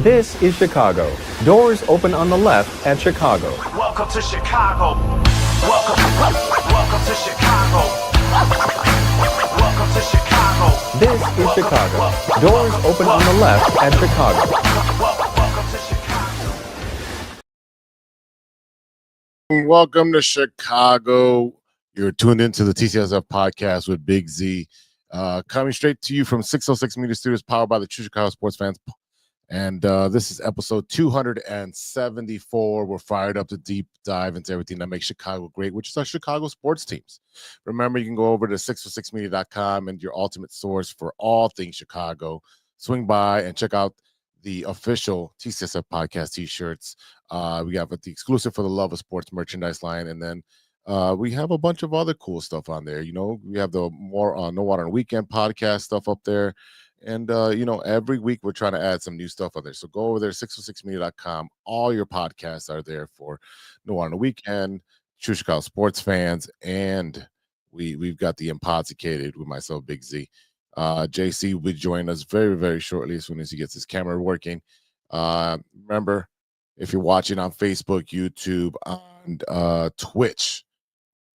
This is Chicago. Doors open on the left at Chicago. Welcome to Chicago. Welcome to Chicago. Welcome to Chicago. This is Chicago. Doors open on the left at Chicago. Welcome to Chicago. Welcome to Chicago. You're tuned into the TCSF podcast with Big Z, coming straight to you from 606 Media Studios, powered by the True Chicago Sports Fans. And this is episode 274. We're fired up to deep dive into everything that makes Chicago great, which is our Chicago sports teams. Remember, you can go over to 606media.com and your ultimate source for all things Chicago. Swing by and check out the official TCSF podcast t-shirts. We have the exclusive for the Love of Sports merchandise line, and then we have a bunch of other cool stuff on there. You know, we have the more No Water on Weekend podcast stuff up there. And, every week we're trying to add some new stuff on there. So go over there, 606media.com. All your podcasts are there for No Water on the Weekend, True Chicago Sports Fans, and we've got the Impossicated with myself, Big Z. JC will be joining us very, very shortly as soon as he gets his camera working. Remember, if you're watching on Facebook, YouTube, and Twitch,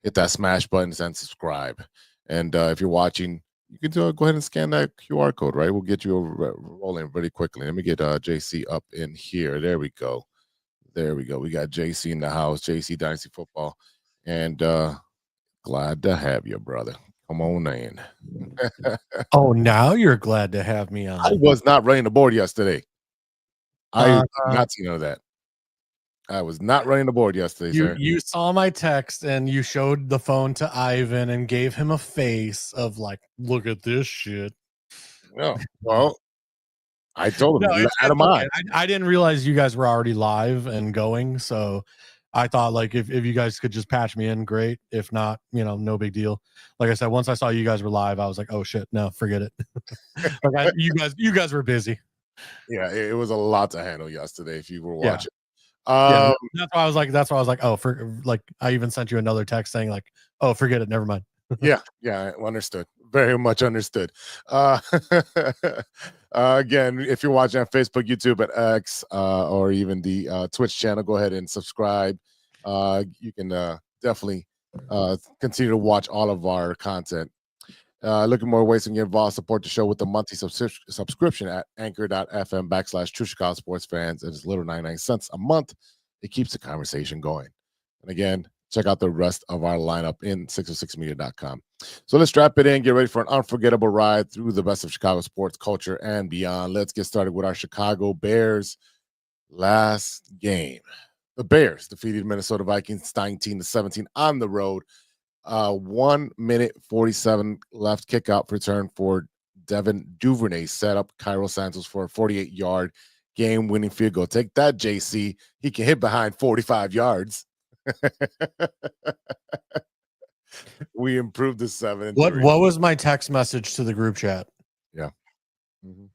hit that smash button and subscribe. And if you're watching, you can go ahead and scan that QR code, right? We'll get you rolling really quickly. Let me get JC up in here. There we go. We got JC in the house, JC Dynasty Football. And glad to have you, brother. Come on in. Oh, now you're glad to have me on. I was not running the board yesterday. I did not see none of that. I was not running the board yesterday, sir. You saw my text and you showed the phone to Ivan and gave him a face of like, look at this shit. Yeah, well, I told him, No, out of mine. I didn't realize you guys were already live and going, so I thought like if you guys could just patch me in, great. If not, no big deal. Like I said, once I saw you guys were live, I was like, oh shit, no, forget it. You guys were busy. Yeah, it was a lot to handle yesterday if you were Yeah. watching. That's why I was like, oh, I even sent you another text saying like, oh, forget it, never mind. yeah, understood. Very much understood. Again, if you're watching on Facebook, YouTube, at X, or even the Twitch channel, go ahead and subscribe. You can definitely continue to watch all of our content. Looking more ways to get involved, support the show with the monthly subscription at anchor.fm/True Chicago Sports Fans. It is little 99 cents a month. It keeps the conversation going. And again, check out the rest of our lineup in 606media.com. So let's strap it in, get ready for an unforgettable ride through the best of Chicago sports culture and beyond. Let's get started with our Chicago Bears last game. The Bears defeated Minnesota Vikings 19-17 on the road. 1 minute 47 left, kick out return for Devin Duvernay set up Cairo Santos for a 48-yard game-winning field goal. Take that, JC. He can hit behind 45 yards. We improved to 7. What was my text message to the group chat? Yeah. Mm-hmm.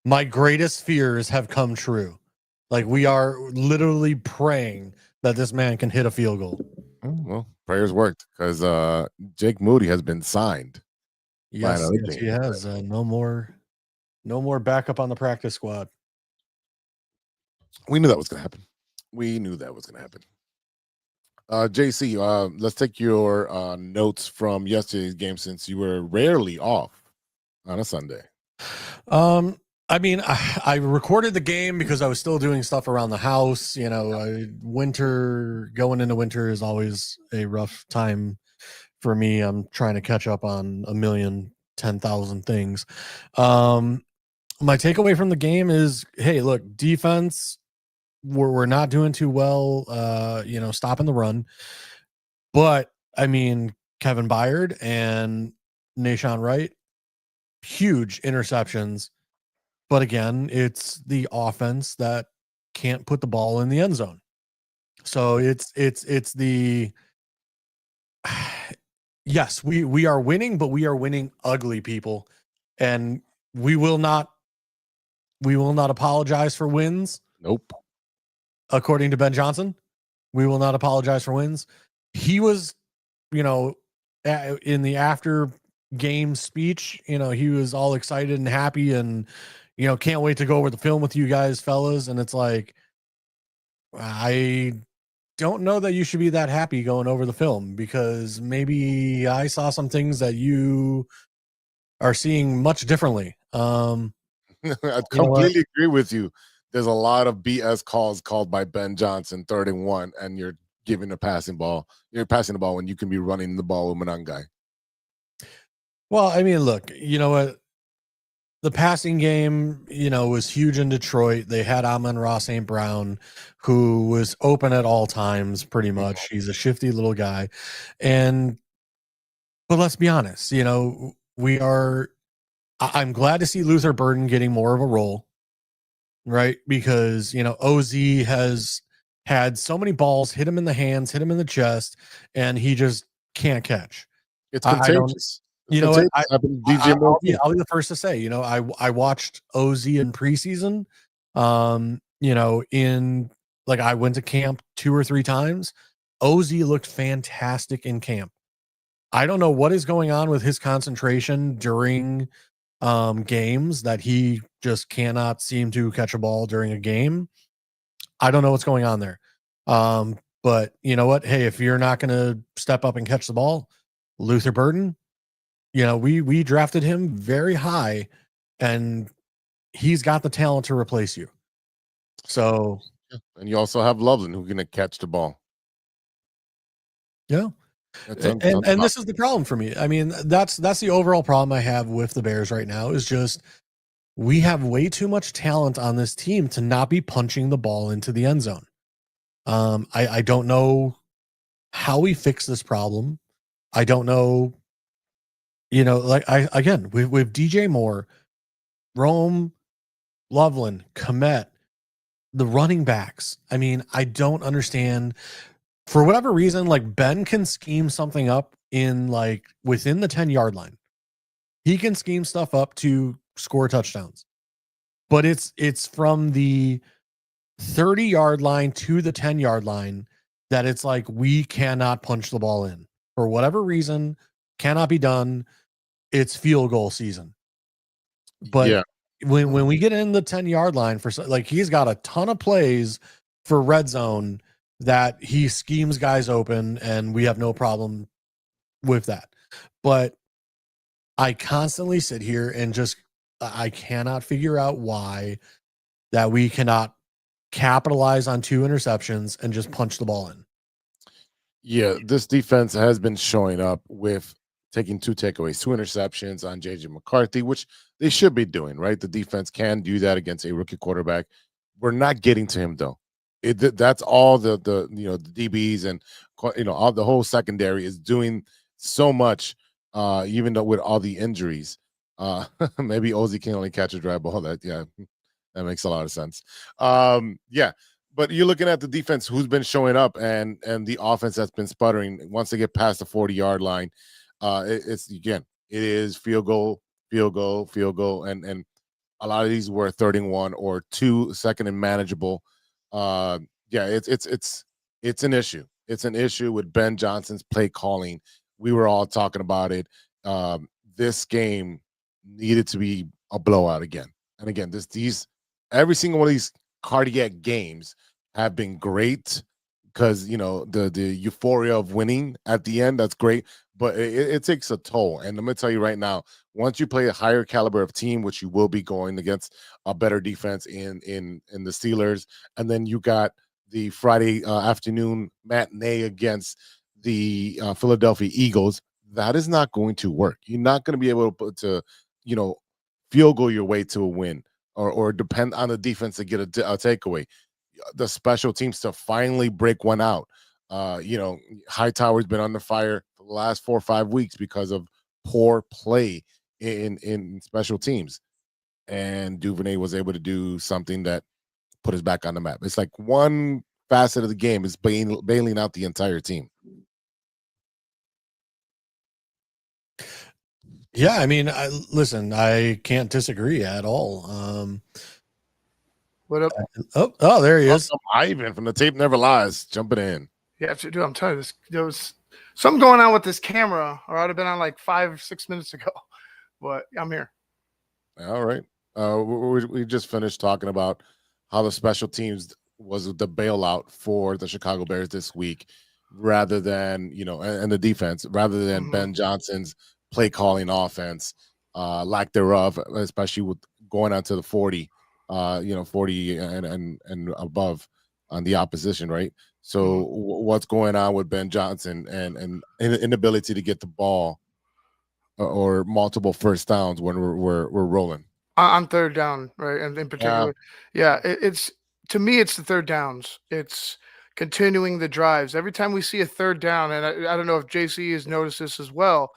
My greatest fears have come true. Like, we are literally praying that this man can hit a field goal. Well, prayers worked because Jake Moody has been signed. Yes, he has. No more backup on the practice squad. We knew that was going to happen. JC, let's take your notes from yesterday's game since you were rarely off on a Sunday. I mean, I recorded the game because I was still doing stuff around the house. Going into winter is always a rough time for me. I'm trying to catch up on 10,000 things. My takeaway from the game is, hey, look, defense, we're not doing too well, stopping the run. But, I mean, Kevin Byard and Nashawn Wright, huge interceptions. But again, it's the offense that can't put the ball in the end zone. So it's the yes, we are winning, but we are winning ugly, people. And we will not apologize for wins. Nope. According to Ben Johnson, we will not apologize for wins. He was, in the after game speech, he was all excited and happy and can't wait to go over the film with you guys, fellas. And it's like, I don't know that you should be that happy going over the film, because maybe I saw some things that you are seeing much differently. I completely agree with you. There's a lot of BS calls called by Ben Johnson, 3rd and 1, and you're giving a passing ball. You're passing the ball when you can be running the ball with Manangai. Well, I mean, look, you know what? The passing game, was huge in Detroit. They had Amon-Ra St. Brown, who was open at all times, pretty much. He's a shifty little guy. But let's be honest, I'm glad to see Luther Burden getting more of a role, right? Because, OZ has had so many balls hit him in the hands, hit him in the chest, and he just can't catch. It's contagious. What? I'll be the first to say, I watched OZ in preseason. I went to camp 2 or 3 times. OZ looked fantastic in camp. I don't know what is going on with his concentration during games, that he just cannot seem to catch a ball during a game. I don't know what's going on there. But you know what? Hey, if you're not going to step up and catch the ball, Luther Burden, we drafted him very high, and he's got the talent to replace you. So, and you also have Loveland, who can catch the ball. Yeah. And this is the problem for me. I mean, that's the overall problem I have with the Bears right now, is just we have way too much talent on this team to not be punching the ball into the end zone. I don't know how we fix this problem. I don't know. With DJ Moore, Rome, Loveland, Komet, the running backs. I mean, I don't understand. For whatever reason, Ben can scheme something up in within the 10-yard line. He can scheme stuff up to score touchdowns. But it's from the 30-yard line to the 10-yard line that it's we cannot punch the ball in. For whatever reason, cannot be done. It's field goal season. But when we get in the 10-yard line, he's got a ton of plays for red zone that he schemes guys open, and we have no problem with that. But I constantly sit here and I cannot figure out why that we cannot capitalize on 2 interceptions and just punch the ball in. Yeah, this defense has been showing up with taking 2 takeaways, 2 interceptions on JJ McCarthy, which they should be doing, right? The defense can do that against a rookie quarterback. We're not getting to him, though. That's all the DBs and all the whole secondary is doing so much, even though with all the injuries. Maybe Ozzy can only catch a dry ball. That makes a lot of sense. But you're looking at the defense who's been showing up, and the offense that's been sputtering. Once they get past the 40-yard line, it is field goal, and a lot of these were 3rd and 1 or 2 second and manageable. It's an issue. It's an issue with Ben Johnson's play calling. We were all talking about it. This game needed to be a blowout again. And again, every single one of these cardiac games have been great, because the euphoria of winning at the end, that's great, but it takes a toll. And I'm gonna tell you right now, once you play a higher caliber of team, which you will be going against a better defense in the Steelers, and then you got the Friday afternoon matinee against the Philadelphia Eagles, that is not going to work. You're not going to be able to field goal your way to a win, or depend on the defense to get a takeaway. The special teams to finally break one out. Hightower's been under fire for the last 4 or 5 weeks because of poor play in special teams, and Duvernay was able to do something that put us back on the map. It's like one facet of the game is bailing out the entire team. Yeah, I mean, listen, I can't disagree at all. What up? Oh, there he is. Ivan from The Tape Never Lies, jumping in. Yeah, dude, I'm telling you, there was something going on with this camera, or I'd have been on 5 or 6 minutes ago. But I'm here. All right. We just finished talking about how the special teams was the bailout for the Chicago Bears this week, rather than and the defense, rather than Ben Johnson's play calling offense, lack thereof, especially with going onto the 40, 40 and above on the opposition, right? So what's going on with Ben Johnson and inability to get the ball or multiple first downs when we're rolling on third down, right? And in particular, it's to me, it's the third downs. It's continuing the drives. Every time we see a third down, and I don't know if JC has noticed this as well,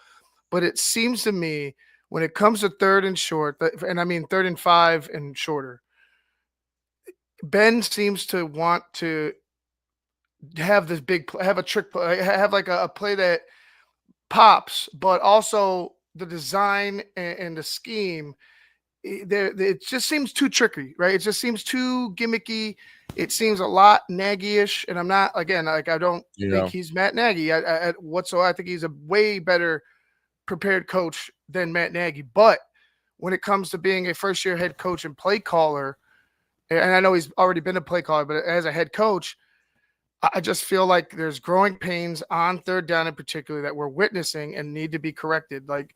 but it seems to me when it comes to third and short, and I mean 3rd and 5 and shorter, Ben seems to want to have this big play, have a trick play, have like a play that pops, but also the design and the scheme, it just seems too tricky, right? It just seems too gimmicky. It seems a lot Nagy-ish, and I'm not, again, like I don't think he's Matt Nagy whatsoever. I think he's a way better prepared coach than Matt Nagy. But when it comes to being a first-year head coach and play caller, and I know he's already been a play caller, but as a head coach, I just feel like there's growing pains on third down in particular that we're witnessing and need to be corrected. Like,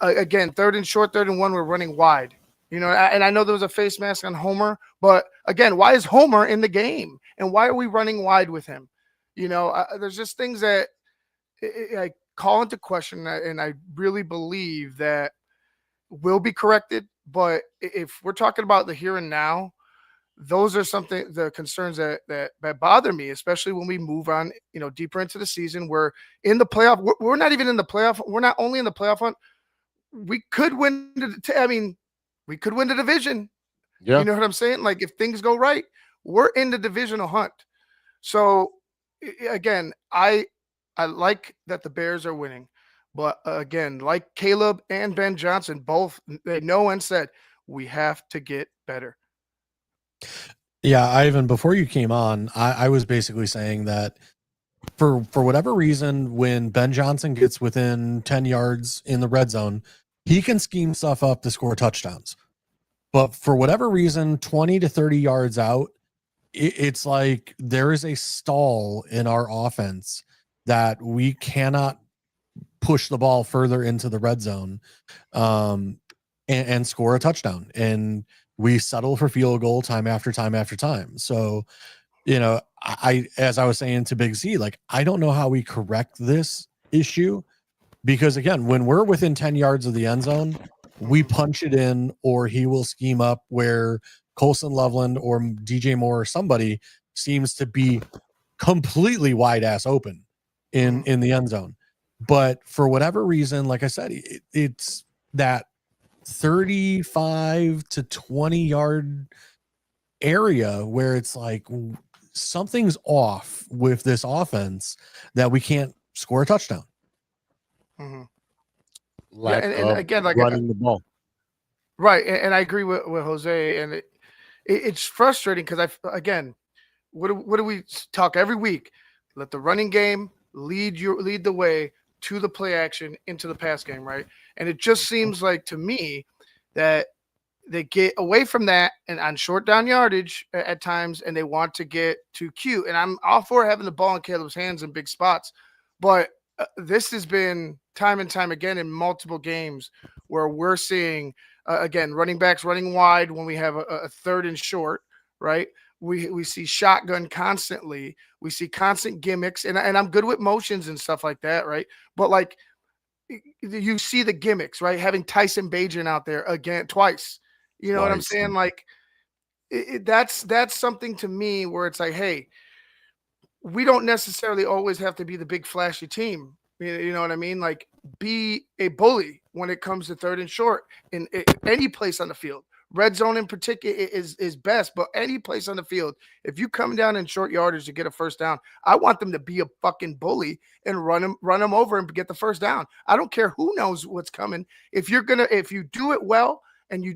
again, 3rd and short, 3rd and 1, we're running wide. And I know there was a face mask on Homer, but again, why is Homer in the game? And why are we running wide with him? There's just things that I call into question, and I really believe that will be corrected. But if we're talking about the here and now, those are the concerns that bother me, especially when we move on, deeper into the season. We're in the playoff. We're not even in the playoff. We're not only in the playoff hunt. We could win. We could win the division. Yeah. You know what I'm saying? Like, if things go right, we're in the divisional hunt. So again, I like that the Bears are winning, but again, like Caleb and Ben Johnson, both they know and said we have to get better. Yeah, Ivan, before you came on, I was basically saying that for whatever reason, when Ben Johnson gets within 10 yards in the red zone, he can scheme stuff up to score touchdowns. But for whatever reason, 20 to 30 yards out, it's like there is a stall in our offense that we cannot push the ball further into the red zone and score a touchdown. And we settle for field goal time after time after time. So, as I was saying to Big Z, like, I don't know how we correct this issue, because again, when we're within 10 yards of the end zone, we punch it in, or he will scheme up where Colson Loveland or DJ Moore or somebody seems to be completely wide ass open in the end zone. But for whatever reason, like I said, it's that 35 to 20 yard area where it's like something's off with this offense that we can't score a touchdown. Lack and of again, like running the ball. Right. And I agree with Jose, and it's frustrating because what do we talk every week? Let the running game lead the way to the play action into the pass game, right? And it just seems like to me that they get away from that and on short down yardage at times, and they want to get too cute. And I'm all for having the ball in Caleb's hands in big spots, but this has been time and time again in multiple games where we're seeing again running backs running wide when we have a 3rd and short, right? We see shotgun constantly. We see constant gimmicks, and I'm good with motions and stuff like that, right? But like you see the gimmicks, right? Having Tyson Bagent out there again twice. You know what I'm saying? Like that's something to me where it's like, hey, we don't necessarily always have to be the big flashy team. You know what I mean? Like, be a bully when it comes to 3rd and short in any place on the field. Red zone in particular is best, but any place on the field, if you come down in short yardage to get a first down, I want them to be a fucking bully and run them over and get the first down. I don't care who knows what's coming. If you do it well and you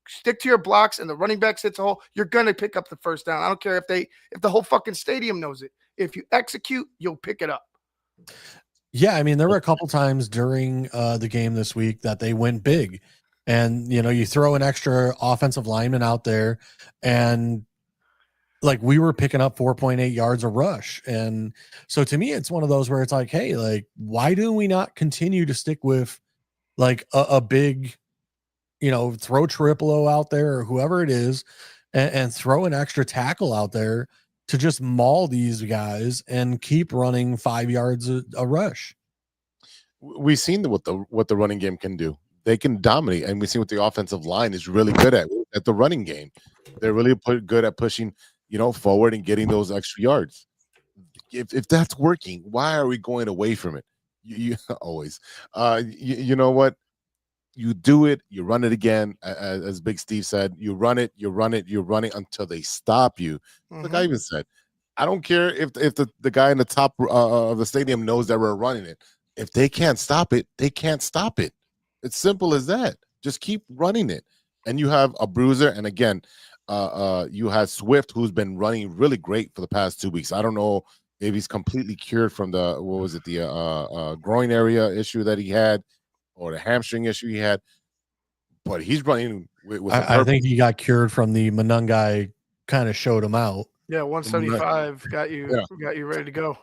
stick to your blocks and the running back hits a hole, you're gonna pick up the first down. I don't care if the whole fucking stadium knows it. If you execute, you'll pick it up. Yeah, I mean, there were a couple times during the game this week that they went big. And, you throw an extra offensive lineman out there, and like we were picking up 4.8 yards a rush. And so to me, it's one of those where it's like, hey, like, why do we not continue to stick with like a big, throw triple O out there or whoever it is, and throw an extra tackle out there to just maul these guys and keep running 5 yards a rush. We've seen what the running game can do. They can dominate, and we've seen what the offensive line is really good at the running game. They're really good at pushing, forward and getting those extra yards. If that's working, why are we going away from it? You always, you know what? You do it, you run it again, as Big Steve said. You run it until they stop you. Like I even said, I don't care if the guy in the top of the stadium knows that we're running it. If they can't stop it, they can't stop it. It's simple as that. Just keep running it. And you have a bruiser, and again, you have Swift, who's been running really great for the past 2 weeks. I don't know if he's completely cured from the groin area issue that he had, or the hamstring issue he had, but he's running with I think he got cured from the Monangai, kind of showed him out. Yeah, 175 got you ready to go.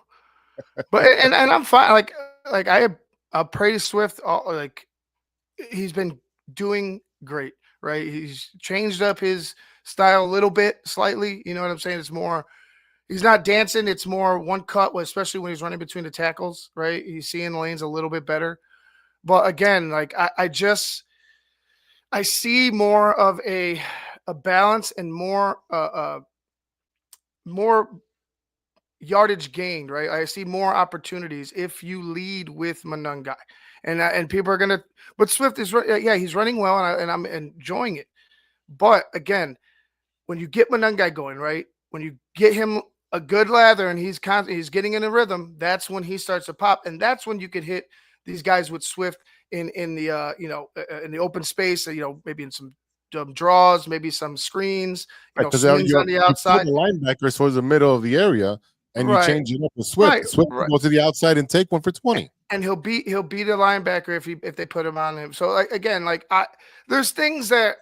But and I'm fine. Like I praise Swift. Like he's been doing great, right? He's changed up his style a little bit, slightly. You know what I'm saying? It's more. He's not dancing. It's more one cut, especially when he's running between the tackles, right? He's seeing the lanes a little bit better. But again, like I see more of a balance and more yardage gained, right? I see more opportunities if you lead with Monangai, and people are gonna. But Swift is he's running well, and I'm enjoying it. But again, when you get Monangai going, right, when you get him a good lather and he's getting in a rhythm, that's when he starts to pop, and that's when you could hit these guys with Swift in the in the open space, maybe in some draws, maybe some screens, swings on the outside. You put the linebackers towards the middle of the area, and you change it up with Swift. Right. Swift will go to the outside and take one for 20. And he'll beat a linebacker if they put him on him. So there's things that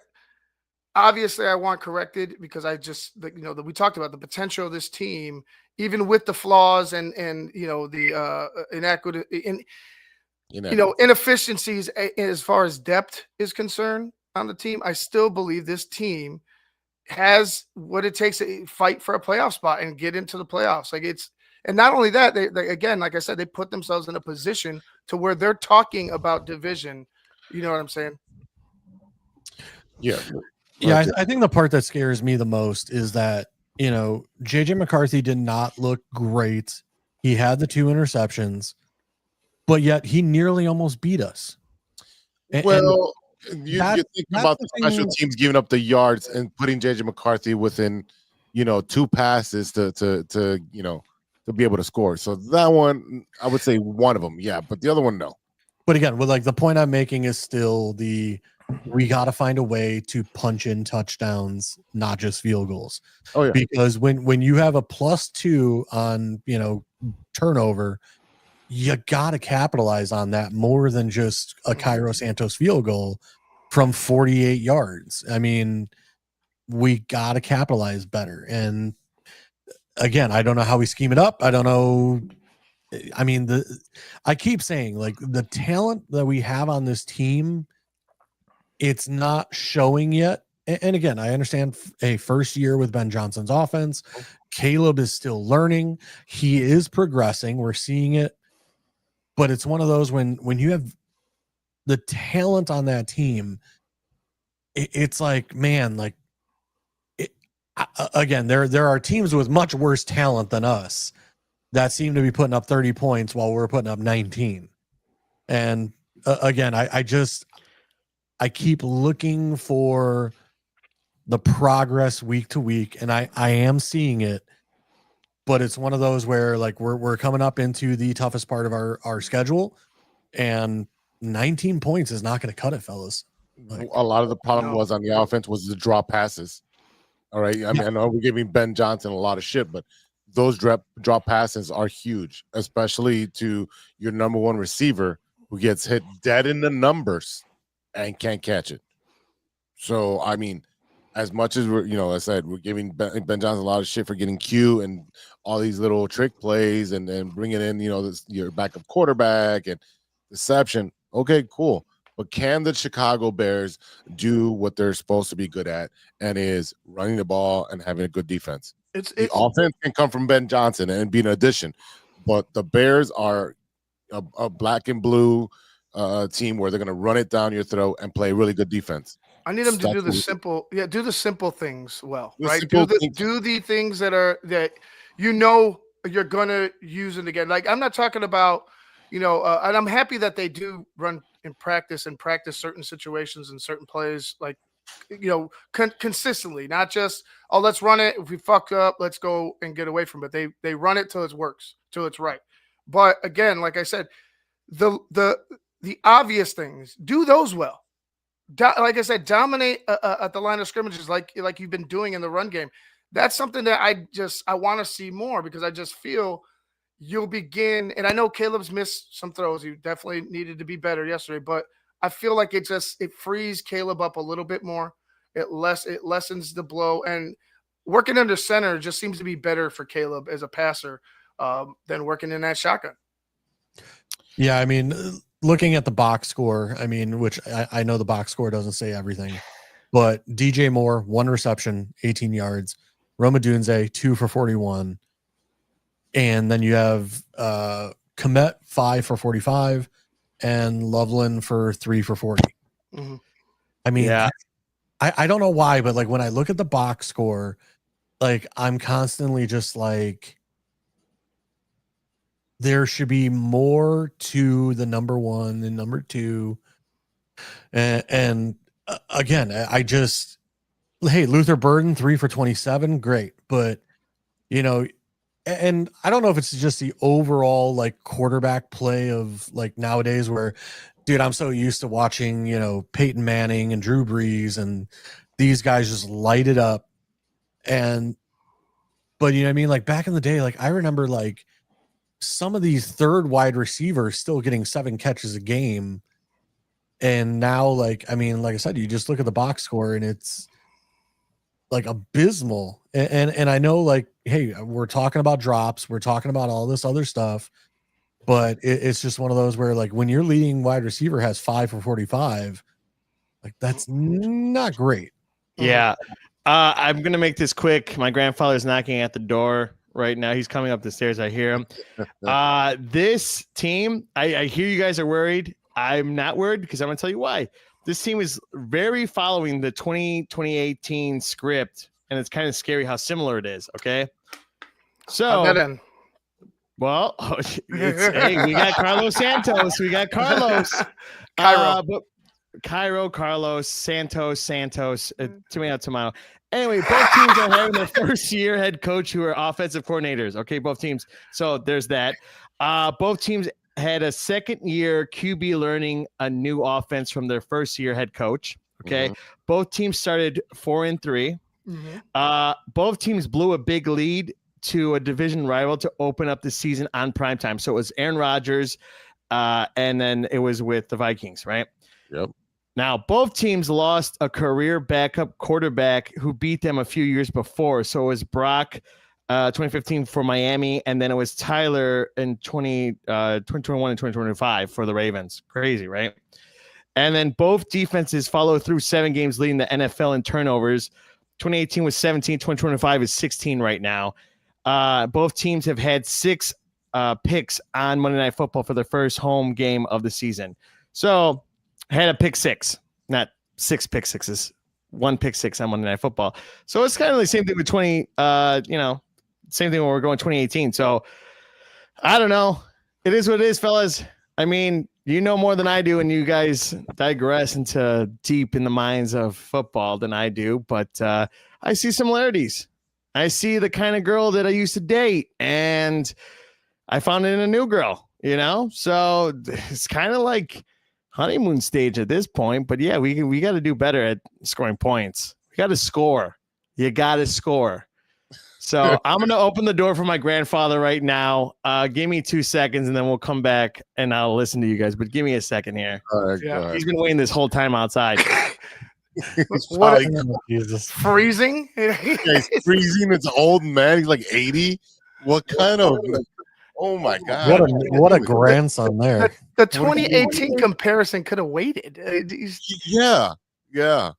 obviously I want corrected, because I just that we talked about the potential of this team, even with the flaws and the inefficiencies as far as depth is concerned on the team. I still believe this team has what it takes to fight for a playoff spot and get into the playoffs. And not only that, they again, like I said, they put themselves in a position to where they're talking about division. You know what I'm saying? Yeah. Yeah, I think the part that scares me the most is that, JJ McCarthy did not look great. He had the 2 interceptions, but yet he nearly almost beat us. You think about the special teams giving up the yards and putting JJ McCarthy within, 2 passes to be able to score. So that one, I would say one of them, yeah, but the other one, no. But again, the point I'm making is still we got to find a way to punch in touchdowns, not just field goals. Oh yeah. Because when you have a +2 on, turnover, you got to capitalize on that more than just a Cairo Santos field goal from 48 yards. I mean, we got to capitalize better. And again, I don't know how we scheme it up. I don't know. I mean, I keep saying, the talent that we have on this team, it's not showing yet. And again, I understand a first year with Ben Johnson's offense. Caleb is still learning. He is progressing. We're seeing it. But it's one of those when you have the talent on that team, it's like, man, again, there are teams with much worse talent than us that seem to be putting up 30 points while we're putting up 19. And again, I keep looking for the progress week to week, and I am seeing it, but it's one of those where we're coming up into the toughest part of our schedule, and 19 points is not going to cut it, fellas. A lot of the problem was on the offense was the drop passes. All right. I mean, I know we're giving Ben Johnson a lot of shit, but those drop passes are huge, especially to your number 1 receiver who gets hit dead in the numbers and can't catch it. So I mean, as much as we're, I said we're giving Ben Johnson a lot of shit for getting Q and all these little trick plays and bringing in, your backup quarterback and deception. Okay, cool. But can the Chicago Bears do what they're supposed to be good at, and is running the ball and having a good defense? The offense can come from Ben Johnson and be an addition, but the Bears are a black and blue team where they're going to run it down your throat and play really good defense. I need them to do the simple things well, right? Do the things that you're gonna use it again. Like, I'm not talking about, and I'm happy that they do run in practice certain situations and certain plays, like, consistently, not just, oh, let's run it. If we fuck up, let's go and get away from it. They run it till it works, till it's right. But again, like I said, the obvious things, do those well. Like I said, dominate at the line of scrimmages, like you've been doing in the run game. That's something that I want to see more, because I just feel you'll begin. And I know Caleb's missed some throws. He definitely needed to be better yesterday, but I feel like it frees Caleb up a little bit more. It lessens the blow, and working under center just seems to be better for Caleb as a passer than working in that shotgun. Yeah, I mean, looking at the box score, I mean, which I know the box score doesn't say everything, but DJ Moore, 1 reception, 18 yards. Roma Dunze, 2 for 41. And then you have Komet, 5 for 45, and Loveland for 3 for 40. Mm-hmm. I mean, yeah. I don't know why, but like when I look at the box score, like I'm constantly just like, there should be more to the number 1 and number 2. And again, hey, Luther Burden, 3 for 27. Great. But, and I don't know if it's just the overall like quarterback play of like nowadays where, dude, I'm so used to watching, Peyton Manning and Drew Brees and these guys just light it up. But you know what I mean? Like back in the day, like I remember like some of these third wide receivers still getting 7 catches a game. And now, like, I mean, like I said, you just look at the box score and it's like abysmal. And I know, like, hey, we're talking about drops, we're talking about all this other stuff, but it's just one of those where, like, when your leading wide receiver has 5 for 45, like, that's not great. Yeah. I'm going to make this quick. My grandfather's knocking at the door right now. He's coming up the stairs. I hear him. This team, I hear you guys are worried. I'm not worried, because I'm going to tell you why. This team is very following the 2018 script, and it's kind of scary how similar it is. Okay. So, well, hey, we got Carlos Santos. We got Carlos. Carlos, Santos, tomato. Anyway, both teams are having their first year head coach who are offensive coordinators. Okay, both teams. So there's that. Both teams had a second year QB learning a new offense from their first year head coach. Okay. Mm-hmm. Both teams started 4-3. Mm-hmm. Both teams blew a big lead to a division rival to open up the season on primetime. So it was Aaron Rodgers, and then it was with the Vikings, right? Yep. Now, both teams lost a career backup quarterback who beat them a few years before. So it was Brock 2015 for Miami, and then it was Tyler in 2021 and 2025 for the Ravens. Crazy, right? And then both defenses follow through 7 games leading the NFL in turnovers. 2018 was 17, 2025 is 16 right now. Both teams have had 6 picks on Monday Night Football for their first home game of the season. So had a pick 6, not 6 pick 6s, 1 pick 6 on Monday Night Football. So it's kind of the same thing with same thing when we're going 2018. So I don't know. It is what it is, fellas. I mean, you know more than I do, and you guys digress into deep in the minds of football than I do. But I see similarities. I see the kind of girl that I used to date, and I found it in a new girl, So it's kind of like honeymoon stage at this point. But yeah, we got to do better at scoring points. We got to score. You got to score. So I'm going to open the door for my grandfather right now. Give me 2 seconds, and then we'll come back, and I'll listen to you guys. But give me a second here. All right, He's been waiting this whole time outside. He's What probably, Jesus. freezing? he's freezing. It's old man. He's like 80. What kind of? Oh my God! What a grandson there. The 2018 comparison could have waited. Yeah, yeah.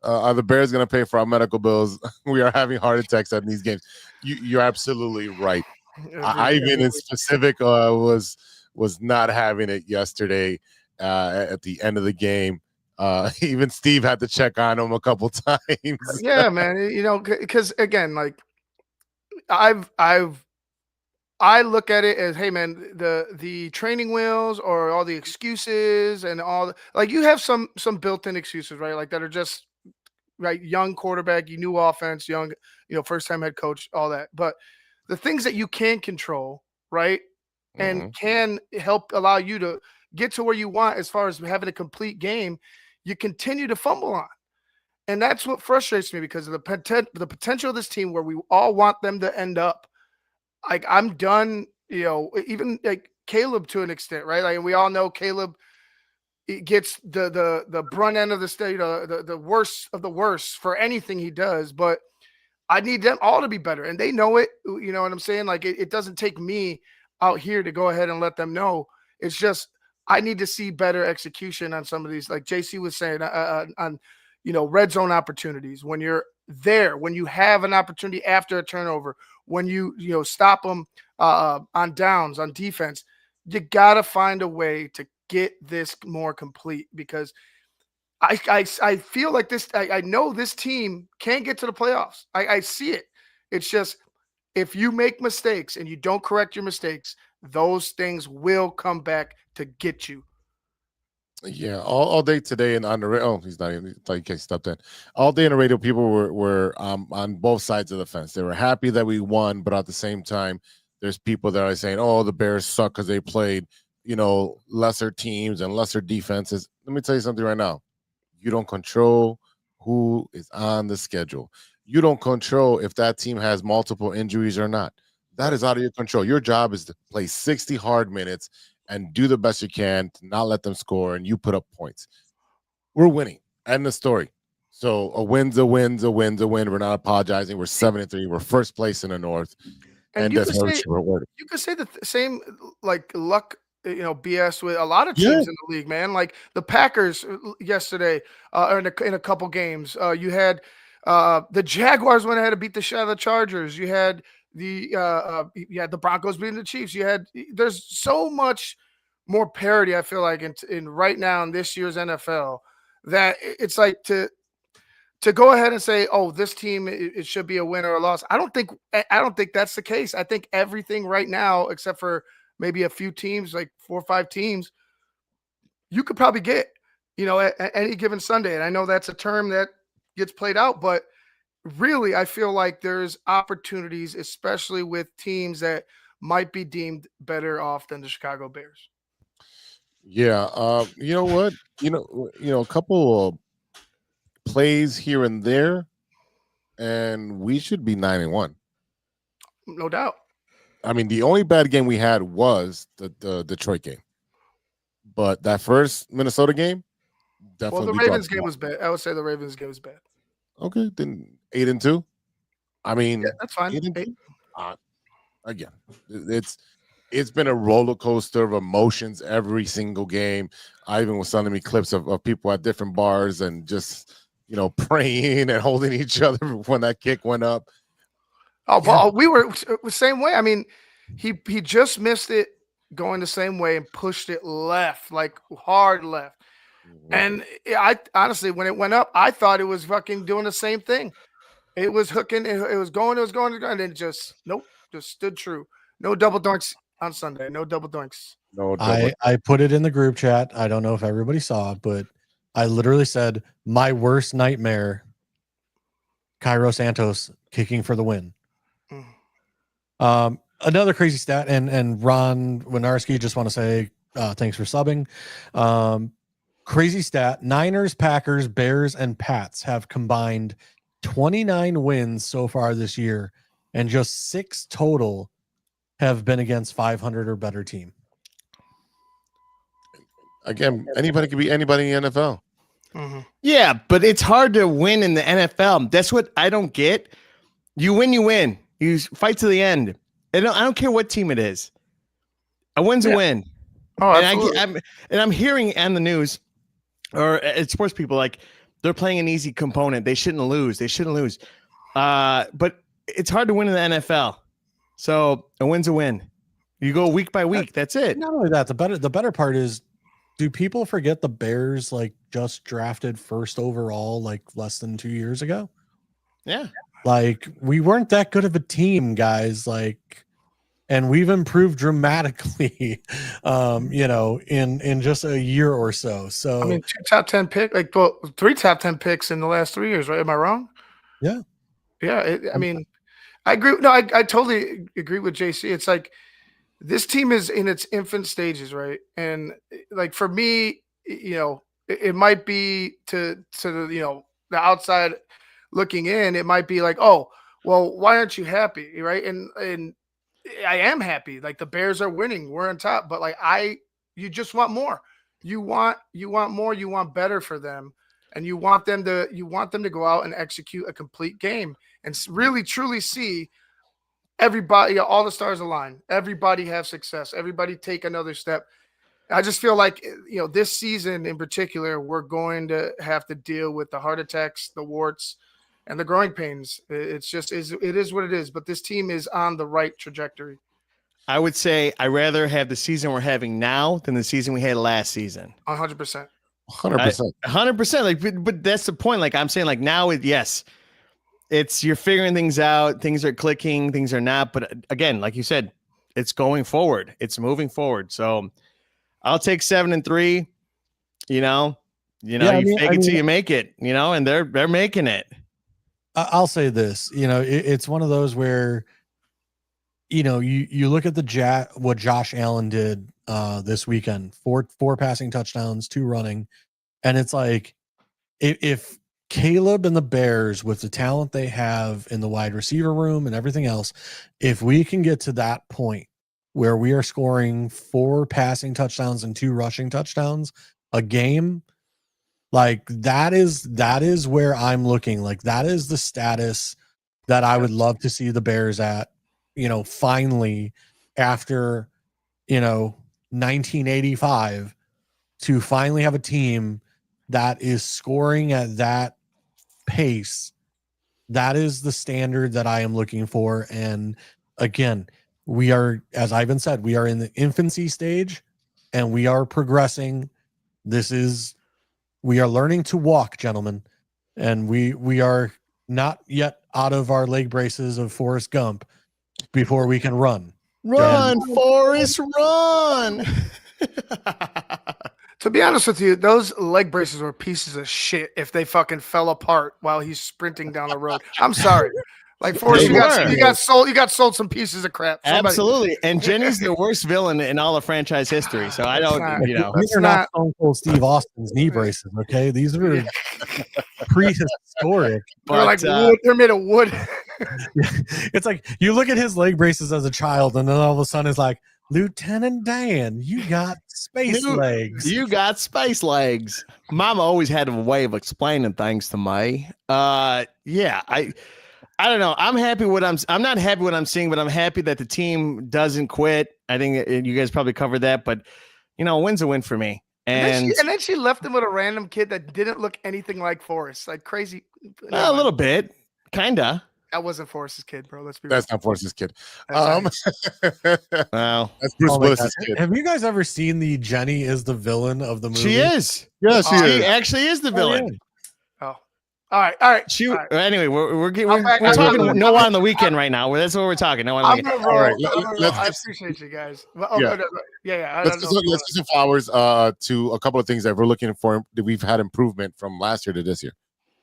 Are the Bears going to pay for our medical bills? We are having heart attacks at these games. You're absolutely right. Ivan in specific was not having it yesterday at the end of the game. Even Steve had to check on him a couple times. Yeah, man. You know, because again, like I look at it as, hey, man, the training wheels or all the excuses and like you have some built-in excuses, right? Like that are just right. Young quarterback, you new offense, young, first time head coach, all that. But the things that you can control, right, and can help allow you to get to where you want as far as having a complete game, you continue to fumble on. And that's what frustrates me because of the potential of this team where we all want them to end up. Like I'm done, even like Caleb to an extent, right? Like we all know Caleb gets the brunt end of the state, the worst of the worst for anything he does. But I need them all to be better, and they know it. You know what I'm saying? Like it doesn't take me out here to go ahead and let them know. It's just I need to see better execution on some of these, like JC was saying, on red zone opportunities when you're there, when you have an opportunity after a turnover, when you stop them on downs on defense. You gotta find a way to get this more complete because I feel like this. I know this team can't get to the playoffs. I see it. It's just if you make mistakes and you don't correct your mistakes, those things will come back to get you. Yeah, all day today and on the oh, he's not even like he stepped in. All day in the radio, people were on both sides of the fence. They were happy that we won, but at the same time, there's people that are saying, "Oh, the Bears suck because they played, lesser teams and lesser defenses." Let me tell you something right now. You don't control who is on the schedule. You don't control if that team has multiple injuries or not. That is out of your control. Your job is to play 60 hard minutes and do the best you can to not let them score, and you put up points. We're winning. End the story. So a win's a win. We're not apologizing. We're 7-3. We're first place in the North. And you that's could how say, we're you could say the same like luck, BS with a lot of teams in the league, man. Like the Packers yesterday, or in a couple games, you had the Jaguars went ahead and beat the shit out of the Chargers. You had the Broncos beating the Chiefs. There's so much more parity. I feel like in right now in this year's NFL that it's like to go ahead and say, oh, this team it should be a win or a loss. I don't think that's the case. I think everything right now, except for maybe a few teams, like 4 or 5 teams, you could probably get, at any given Sunday. And I know that's a term that gets played out, but really, I feel like there's opportunities, especially with teams that might be deemed better off than the Chicago Bears. Yeah. You know what? A couple of plays here and there, and we should be 9-1. No doubt. I mean, the only bad game we had was the Detroit game, but that first Minnesota game, definitely. Well, the Ravens game was bad. I would say the Ravens game was bad. Okay, then 8-2. I mean, yeah, that's fine. Again, it's been a roller coaster of emotions every single game. Ivan was sending me clips of people at different bars and just praying and holding each other when that kick went up. Oh, well, we were the same way. I mean, he just missed it going the same way and pushed it left, like hard left. And I honestly, when it went up, I thought it was fucking doing the same thing. It was hooking, it was going, and then just stood true. No double doinks on Sunday. No double doinks. No double. I put it in the group chat. I don't know if everybody saw it, but I literally said my worst nightmare, Cairo Santos kicking for the win. Another crazy stat, and Ron Winarski, just want to say thanks for subbing. Crazy stat: Niners, Packers, Bears, and Pats have combined 29 wins so far this year, and just 6 total have been against 500 or better team. Again, anybody could be anybody in the NFL. Yeah, but it's hard to win in the NFL. That's what I don't get. You win, you win. You fight to the end. I don't care what team it is. A win's a win. Oh, And absolutely. I'm hearing on the news or at sports people like they're playing an easy component. They shouldn't lose. But it's hard to win in the NFL. So a win's a win. You go week by week. That's it. Not only that, the better part is, do people forget the Bears like just drafted first overall like less than 2 years ago? Yeah. Like we weren't that good of a team, guys. Like, and we've improved dramatically, in just a year or so. So I mean, 2 top 10 pick, 3 top 10 picks in the last 3 years, right? Am I wrong? Yeah. Yeah. I mean, I agree. No, I totally agree with JC. It's like this team is in its infant stages, right? And like for me, it might be to the outside looking in, it might be like, oh, well, why aren't you happy, right? And I am happy. Like the Bears are winning, we're on top, but like you just want more. You want more. You want better for them, and you want them to go out and execute a complete game and really truly see everybody, all the stars align. Everybody have success. Everybody take another step. I just feel like this season in particular, we're going to have to deal with the heart attacks, the warts, and the growing pains. It is what it is. But this team is on the right trajectory. I would say I rather have the season we're having now than the season we had last season. 100%. 100%. 100%. Like, but that's the point. Like I'm saying, like now, yes, it's you're figuring things out. Things are clicking. Things are not. But again, like you said, it's going forward. It's moving forward. So I'll take 7-3. You fake it till you make it. And they're making it. I'll say this. It's one of those where you look at what Josh Allen did this weekend, four passing touchdowns, 2 running, and it's like if Caleb and the Bears, with the talent they have in the wide receiver room and everything else, if we can get to that point where we are scoring 4 passing touchdowns and 2 rushing touchdowns a game, like that is where I'm looking. Like that is the status that I would love to see the Bears at, finally after, 1985, to finally have a team that is scoring at that pace. That is the standard that I am looking for. And again, we are, as Ivan said, we are in the infancy stage and we are progressing. We are learning to walk, gentlemen. And we are not yet out of our leg braces of Forrest Gump before we can run. Run, Forrest, run. To be honest with you, those leg braces were pieces of shit if they fucking fell apart while he's sprinting down the road. I'm sorry. Like Forrest, you got sold some pieces of crap. Absolutely. And Jenny's the worst villain in all of franchise history. So I don't, These are not Stone Cold Steve Austin's knee braces, okay? These are prehistoric. They're like wood. They're made of wood. It's like you look at his leg braces as a child, and then all of a sudden it's like, Lieutenant Dan, you got space legs. You got space legs. Mama always had a way of explaining things to me. Yeah, I don't know. I'm not happy what I'm seeing, but I'm happy that the team doesn't quit. I think you guys probably covered that, but a win's a win for me. And then she left him with a random kid that didn't look anything like Forrest. Like crazy. A little bit, kinda. That wasn't Forrest's kid, bro. Let's be That's real. not Forrest's kid. Wow. That's Bruce Willis's kid. Have you guys ever seen the Jenny is the villain of the movie? She is. Yeah, she is. She actually is the villain. Oh, all right. All right. Anyway, we're talking Noah on the weekend right now. That's what we're talking. Noah on the weekend. All right, I appreciate you guys. Yeah. Let's give some flowers to a couple of things that we're looking for. That we've had improvement from last year to this year.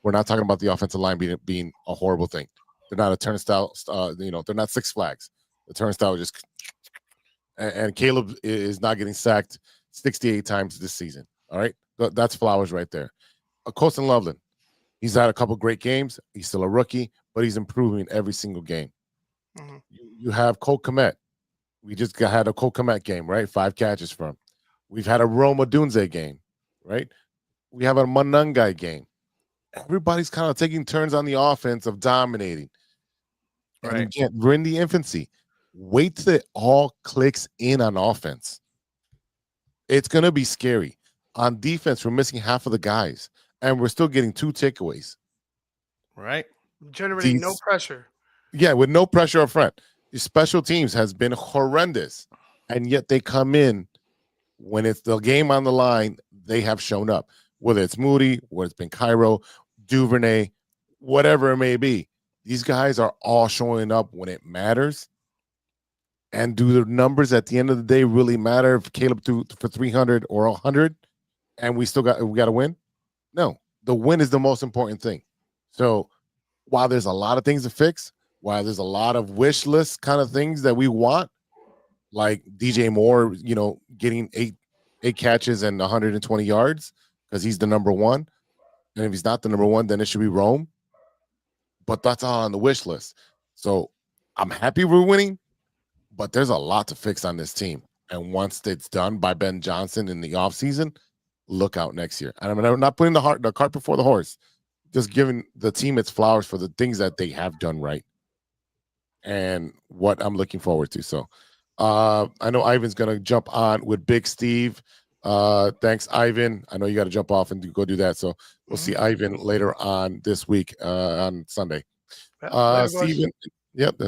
We're not talking about the offensive line being a horrible thing. They're not a turnstile. They're not Six Flags. The turnstile just and Caleb is not getting sacked 68 times this season. All right, that's flowers right there. Colston Loveland. He's had a couple great games. He's still a rookie, but he's improving every single game. Mm-hmm. You have Cole Kmet. We just had a Cole Kmet game, right? 5 catches from. We've had a Rome Odunze game, right? We have a Monungai game. Everybody's kind of taking turns on the offense of dominating. And again, we're in the infancy. Wait till it all clicks in on offense. It's going to be scary. On defense, we're missing half of the guys, and we're still getting 2 takeaways. Right. Generating no pressure. Yeah, with no pressure up front. The special teams has been horrendous, and yet they come in when it's the game on the line. They have shown up, whether it's Moody, whether it's been Cairo, Duvernay, whatever it may be. These guys are all showing up when it matters. And do the numbers at the end of the day really matter if Caleb threw for 300 or 100 and we got to win? No, the win is the most important thing. So while there's a lot of things to fix, while there's a lot of wish list kind of things that we want, like DJ Moore, getting eight catches and 120 yards because he's the number one. And if he's not the number one, then it should be Rome. But that's all on the wish list. So I'm happy we're winning, but there's a lot to fix on this team. And once it's done by Ben Johnson in the offseason, look out next year. And I'm not putting the cart before the horse, just giving the team its flowers for the things that they have done right and what I'm looking forward to. So I know Ivan's going to jump on with Big Steve. Thanks, Ivan. I know you got to jump off and go do that. So we'll see Ivan later on this week on Sunday. Steven,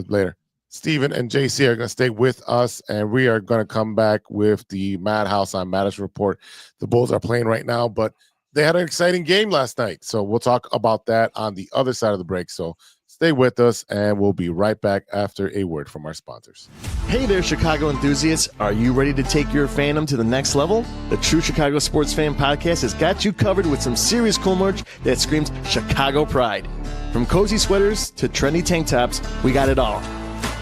later. Steven and JC are going to stay with us, and we are going to come back with the Madhouse on Madison report. The Bulls are playing right now, but they had an exciting game last night. So we'll talk about that on the other side of the break. So stay with us, and we'll be right back after a word from our sponsors. Hey there, Chicago enthusiasts. Are you ready to take your fandom to the next level? The True Chicago Sports Fan Podcast has got you covered with some serious cool merch that screams Chicago pride. From cozy sweaters to trendy tank tops, we got it all.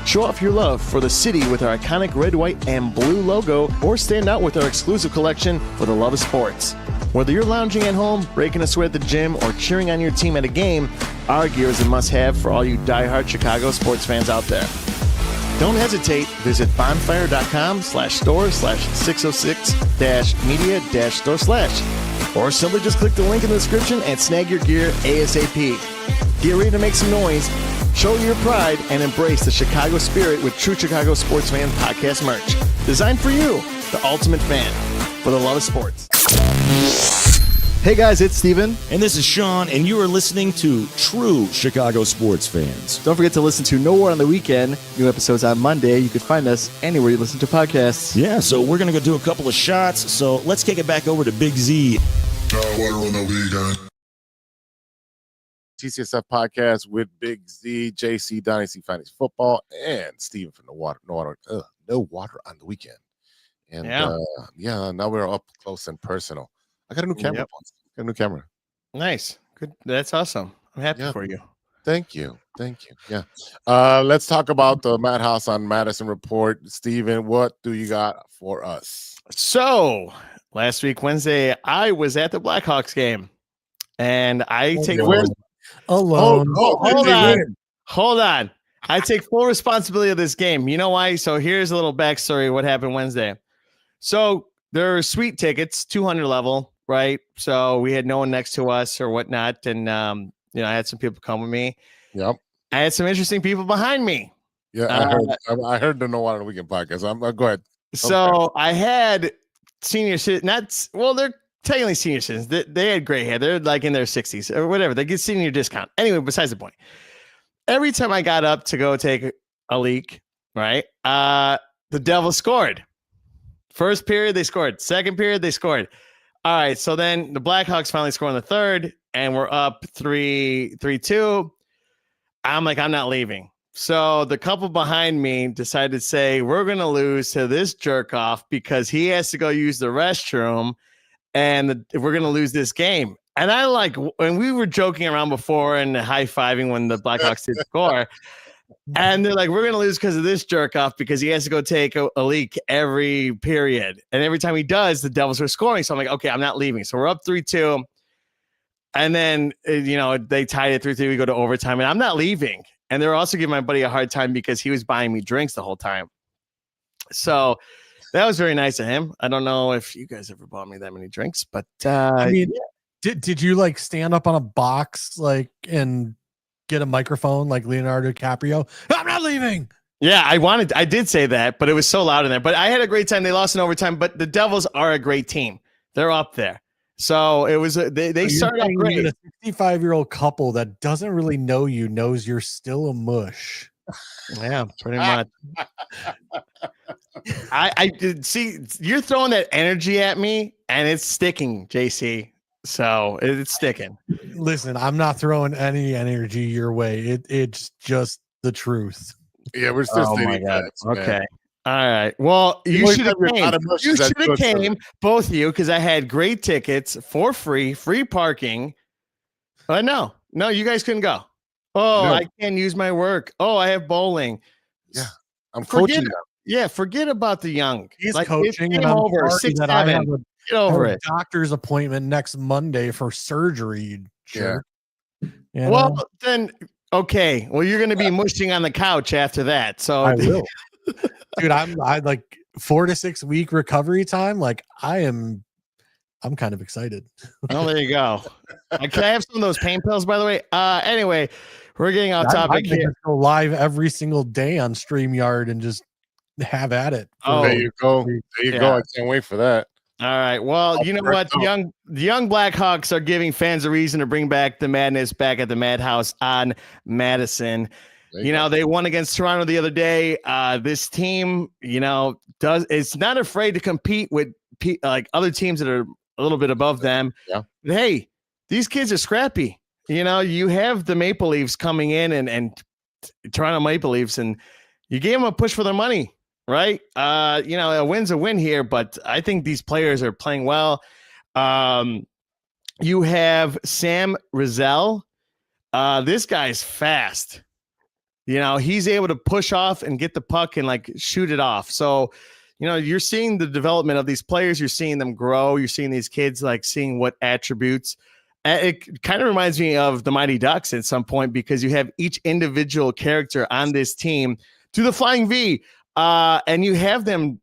Show off your love for the city with our iconic red, white, and blue logo, or stand out with our exclusive collection for the love of sports. Whether you're lounging at home, breaking a sweat at the gym, or cheering on your team at a game, our gear is a must-have for all you diehard Chicago sports fans out there. Don't hesitate. Visit bonfire.com/store/606-media-store/, or simply just click the link in the description and snag your gear ASAP. Get ready to make some noise, show your pride, and embrace the Chicago spirit with True Chicago Sports Fan Podcast merch. Designed for you, the ultimate fan, for the love of sports. Hey guys, it's Steven. And this is Sean, and you are listening to True Chicago Sports Fans. Don't forget to listen to No War on the Weekend. New episodes on Monday. You can find us anywhere you listen to podcasts. Yeah, so we're going to go do a couple of shots. So let's kick it back over to Big Z. No War on the Weekend. TCSF podcast with Big Z, JC, Donnie C. Fantasy Football, and Steven from No Water on the Weekend. And now we're up close and personal. I got a new camera. Yep. Got a new camera. Nice. Good. That's awesome. I'm happy for you. Thank you. Yeah. Let's talk about the Madhouse on Madison report. Steven, what do you got for us? So last week, Wednesday, I was at the Blackhawks game, and I take alone. Hold on. I take full responsibility of this game. You know why? So here's a little backstory of what happened Wednesday. So there are suite tickets, 200 level, right? So we had no one next to us or whatnot. And, I had some people come with me. Yep. I had some interesting people behind me. Yeah, I heard the No One on the Weekend podcast. Go ahead. So I had senior citizens, they're technically senior citizens. They had gray hair. They're like in their 60s or whatever. They get senior discount. Anyway, besides the point. Every time I got up to go take a leak, right, the Devils scored. First period, they scored. Second period, they scored. All right, so then the Blackhawks finally score in the third, and we're up 3-2. I'm like, I'm not leaving. So the couple behind me decided to say, we're going to lose to this jerk off because he has to go use the restroom, and we're going to lose this game. And and we were joking around before and high-fiving when the Blackhawks did score. And they're like, we're going to lose because of this jerk off because he has to go take a leak every period. And every time he does, the Devils are scoring. So I'm like, okay, I'm not leaving. So we're up 3-2. And then, they tied it 3-3. We go to overtime, and I'm not leaving. And they were also giving my buddy a hard time because he was buying me drinks the whole time. So that was very nice of him. I don't know if you guys ever bought me that many drinks, but Did you like stand up on a box like and get a microphone like Leonardo DiCaprio? I'm not leaving. Yeah, I did say that, but it was so loud in there. But I had a great time. They lost in overtime, but the Devils are a great team. They're up there. So it was they started off great. A 65-year-old couple that doesn't really know you knows you're still a mush. Yeah, pretty much. I did see you're throwing that energy at me, and it's sticking, JC. So it's sticking. Listen, I'm not throwing any energy your way. It's just the truth. Yeah, we're still Oh my stating God. facts, Okay. man. All right. Well, you always should have have your came. lot of mushes You that should do have it for came, me. both of you, because I had great tickets for free parking. No, you guys couldn't go. Oh, No. I can't use my work. Oh, I have bowling. Yeah, I'm Forget coaching it. them. Yeah, forget about the young. He's Like, coaching, it's and game I'm over. sorry 6-7. that I have a Get over it. doctor's appointment next Monday for surgery. Yeah. You know? Well, then, okay. Well, you're going to be mushing on the couch after that. So I will. Dude, I like 4 to 6 week recovery time. Like I'm kind of excited. Oh, there you go. Can I have some of those pain pills, by the way? Anyway, we're getting off topic I here. go live every single day on StreamYard and just have at it. Oh, There you go. There you go. yeah. I can't wait for that. All right. Well, you know what? The young Blackhawks are giving fans a reason to bring back the madness back at the Madhouse on Madison. You know, they won against Toronto the other day. This team, it's not afraid to compete with like other teams that are a little bit above them. Yeah. But hey, these kids are scrappy. You have the Maple Leafs coming in and Toronto Maple Leafs, and you gave them a push for their money. Right. A win's a win here, but I think these players are playing well. You have Sam Rizal. This guy's fast. He's able to push off and get the puck and like shoot it off. So, you're seeing the development of these players. You're seeing them grow. You're seeing these kids like seeing what attributes. It kind of reminds me of the Mighty Ducks at some point, because you have each individual character on this team to the Flying V. And you have them,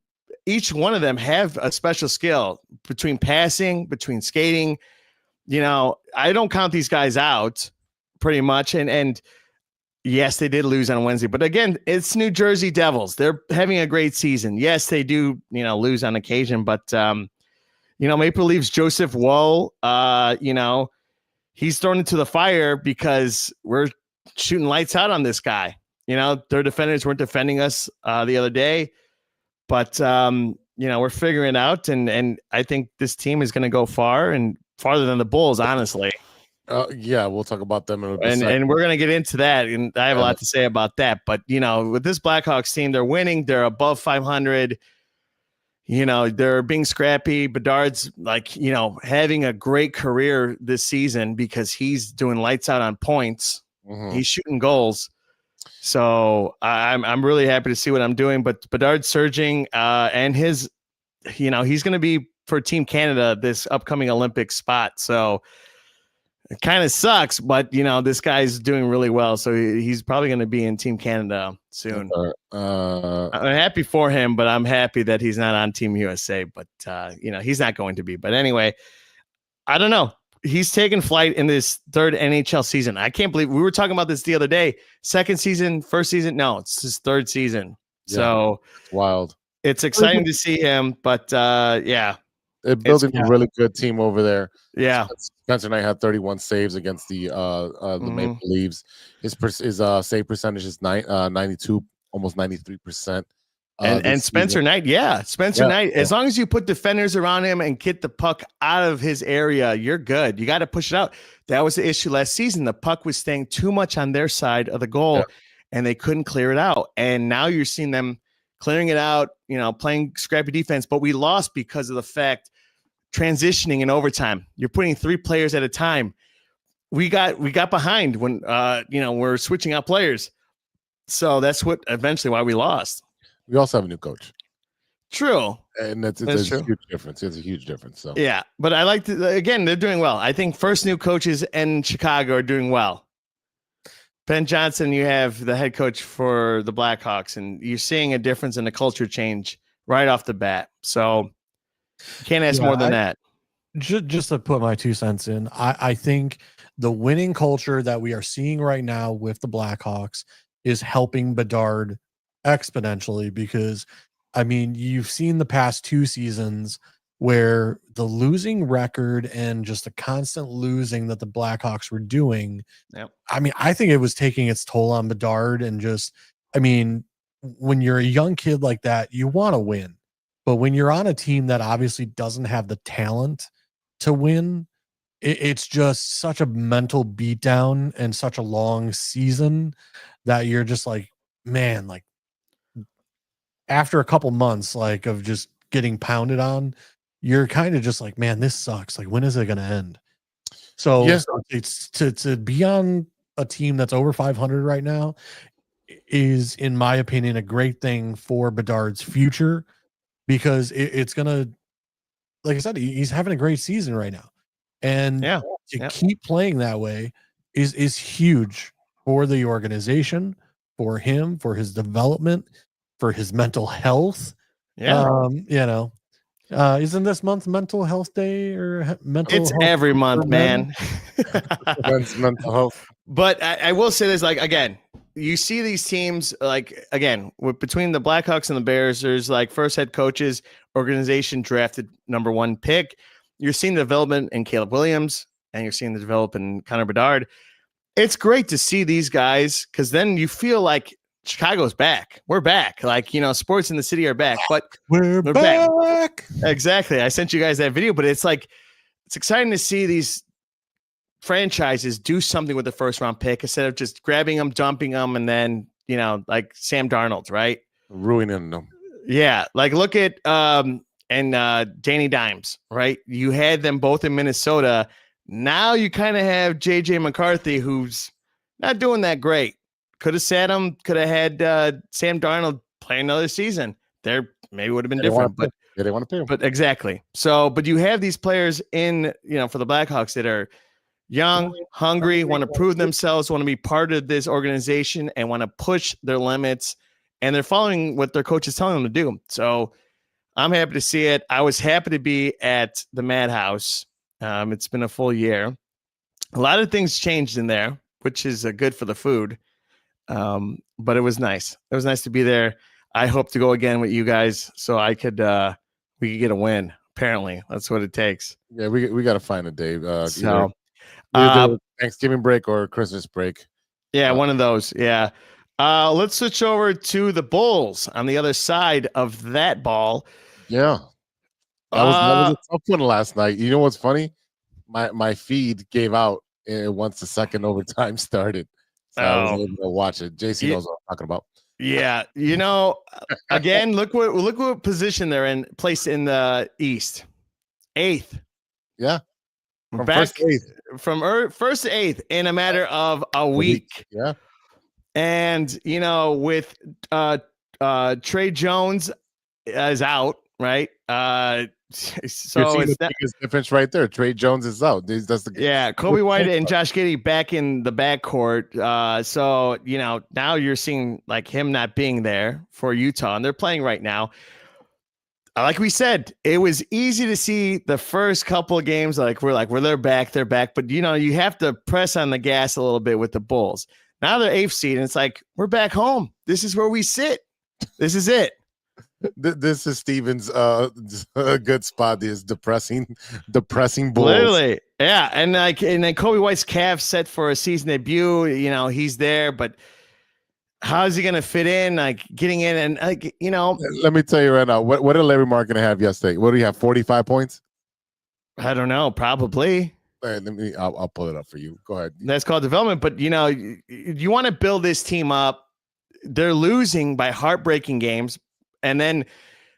each one of them have a special skill between passing, between skating. I don't count these guys out pretty much. And yes, they did lose on Wednesday, but again, it's New Jersey Devils. They're having a great season. Yes, they do, lose on occasion, but Maple Leafs Joseph Woll, he's thrown into the fire because we're shooting lights out on this guy. Their defenders weren't defending us the other day, but we're figuring it out, and I think this team is going to go far and farther than the Bulls, honestly. Yeah, we'll talk about them in a and we're going to get into that, and I have a lot to say about that. But with this Blackhawks team, they're winning. They're above 500. They're being scrappy. Bedard's having a great career this season because he's doing lights out on points. Mm-hmm. He's shooting goals. So I'm really happy to see what I'm doing, but Bedard's surging, and he's going to be for Team Canada this upcoming Olympic spot. So it kind of sucks, but this guy's doing really well. So he's probably going to be in Team Canada soon. I'm happy for him, but I'm happy that he's not on Team USA, but he's not going to be. But anyway, I don't know. He's taken flight in this third NHL season. I can't believe we were talking about this the other day. Second season, first season. No, it's his third season. Yeah, so it's wild. It's exciting to see him, but yeah. They're building a really good team over there. Yeah. Spencer Knight had 31 saves against the Maple Leafs. His save percentage is 92, almost 93%. And Spencer Knight, Spencer Knight, as long as you put defenders around him and get the puck out of his area, you're good. You got to push it out. That was the issue last season. The puck was staying too much on their side of the goal, and they couldn't clear it out. And now you're seeing them clearing it out, playing scrappy defense. But we lost because of the fact transitioning in overtime. You're putting 3 players at a time. We got behind when we're switching out players. So that's what eventually why we lost. We also have a new coach. True. And it's a huge difference. It's a huge difference. So yeah, but I like to, again, they're doing well. I think first new coaches in Chicago are doing well. Ben Johnson, you have the head coach for the Blackhawks, and you're seeing a difference in the culture change right off the bat. So you can't ask more than that. just to put my 2 cents in, I think the winning culture that we are seeing right now with the Blackhawks is helping Bedard exponentially because, I mean, you've seen the past 2 seasons where the losing record and just the constant losing that the Blackhawks were doing. Yep. I mean, I think it was taking its toll on Bedard and just, I mean, when you're a young kid like that, you want to win. But when you're on a team that obviously doesn't have the talent to win, it's just such a mental beatdown and such a long season that you're just like, man, like after a couple months, like of just getting pounded on, you're kind of just like, man, this sucks. Like, when is it going to end? So Yes. it's to be on a team that's over 500 right now is, in my opinion, a great thing for Bedard's future because it's going to, like I said, he's having a great season right now. And to keep playing that way is huge for the organization, for him, for his development, for his mental health. Yeah. Isn't this month mental health day or mental It's health every month, for men? man. Men's mental health. But I will say this, like, again, you see these teams, like, again, between the Blackhawks and the Bears, there's like first head coaches, organization drafted number 1 pick. You're seeing the development in Calebwilliams, and you're seeing the development in Connor Bedard. It's great to see these guys because then you feel like Chicago's back. We're back. Like, sports in the city are back, but We're back. Exactly. I sent you guys that video, but it's like, it's exciting to see these franchises do something with the first round pick instead of just grabbing them, dumping them, and then, like Sam Darnold, right? Ruining them. Yeah. Like, look at, Danny Dimes, right? You had them both in Minnesota. Now you kind of have JJ McCarthy, who's not doing that great. Could have sat him, could have had Sam Darnold play another season. There maybe would have been different, but they didn't want to pay him. But exactly. So, but you have these players in, for the Blackhawks that are young, hungry, want to prove themselves, want to be part of this organization, and want to push their limits, and they're following what their coach is telling them to do. So I'm happy to see it. I was happy to be at the Madhouse. It's been a full year. A lot of things changed in there, which is good for the food. But it was nice. It was nice to be there. I hope to go again with you guys so we could get a win. Apparently, that's what it takes. Yeah, we got to find a day. Either Thanksgiving break or Christmas break. Yeah, one of those. Yeah. Let's switch over to the Bulls on the other side of that ball. Yeah. That was a tough one last night. You know what's funny? My feed gave out once the second overtime started. So I was able to watch it. JC knows what I'm talking about. Yeah. Again, look what position they're in, placed in the East. 8th. Yeah. From first to 8th in a matter of a week. Yeah. And, with Trey Jones is out, right? So it's the biggest difference right there. Trey Jones is out. Kobe White and Josh Giddey back in the backcourt. So now you're seeing like him not being there for Utah, and they're playing right now. Like we said, it was easy to see the first couple of games. They're back, but you have to press on the gas a little bit with the Bulls. Now they're 8th seed, and it's like we're back home. This is where we sit. This is it. This is Steven's a good spot. This depressing Bulls. Literally, yeah. And then Kobe White's Cavs set for a season debut. He's there, but how is he going to fit in? Like getting in and Let me tell you right now. What did Larry Mark gonna have yesterday? What do you have? 45 points? I don't know. Probably. I'll pull it up for you. Go ahead. That's called development. But you want to build this team up. They're losing by heartbreaking games. And then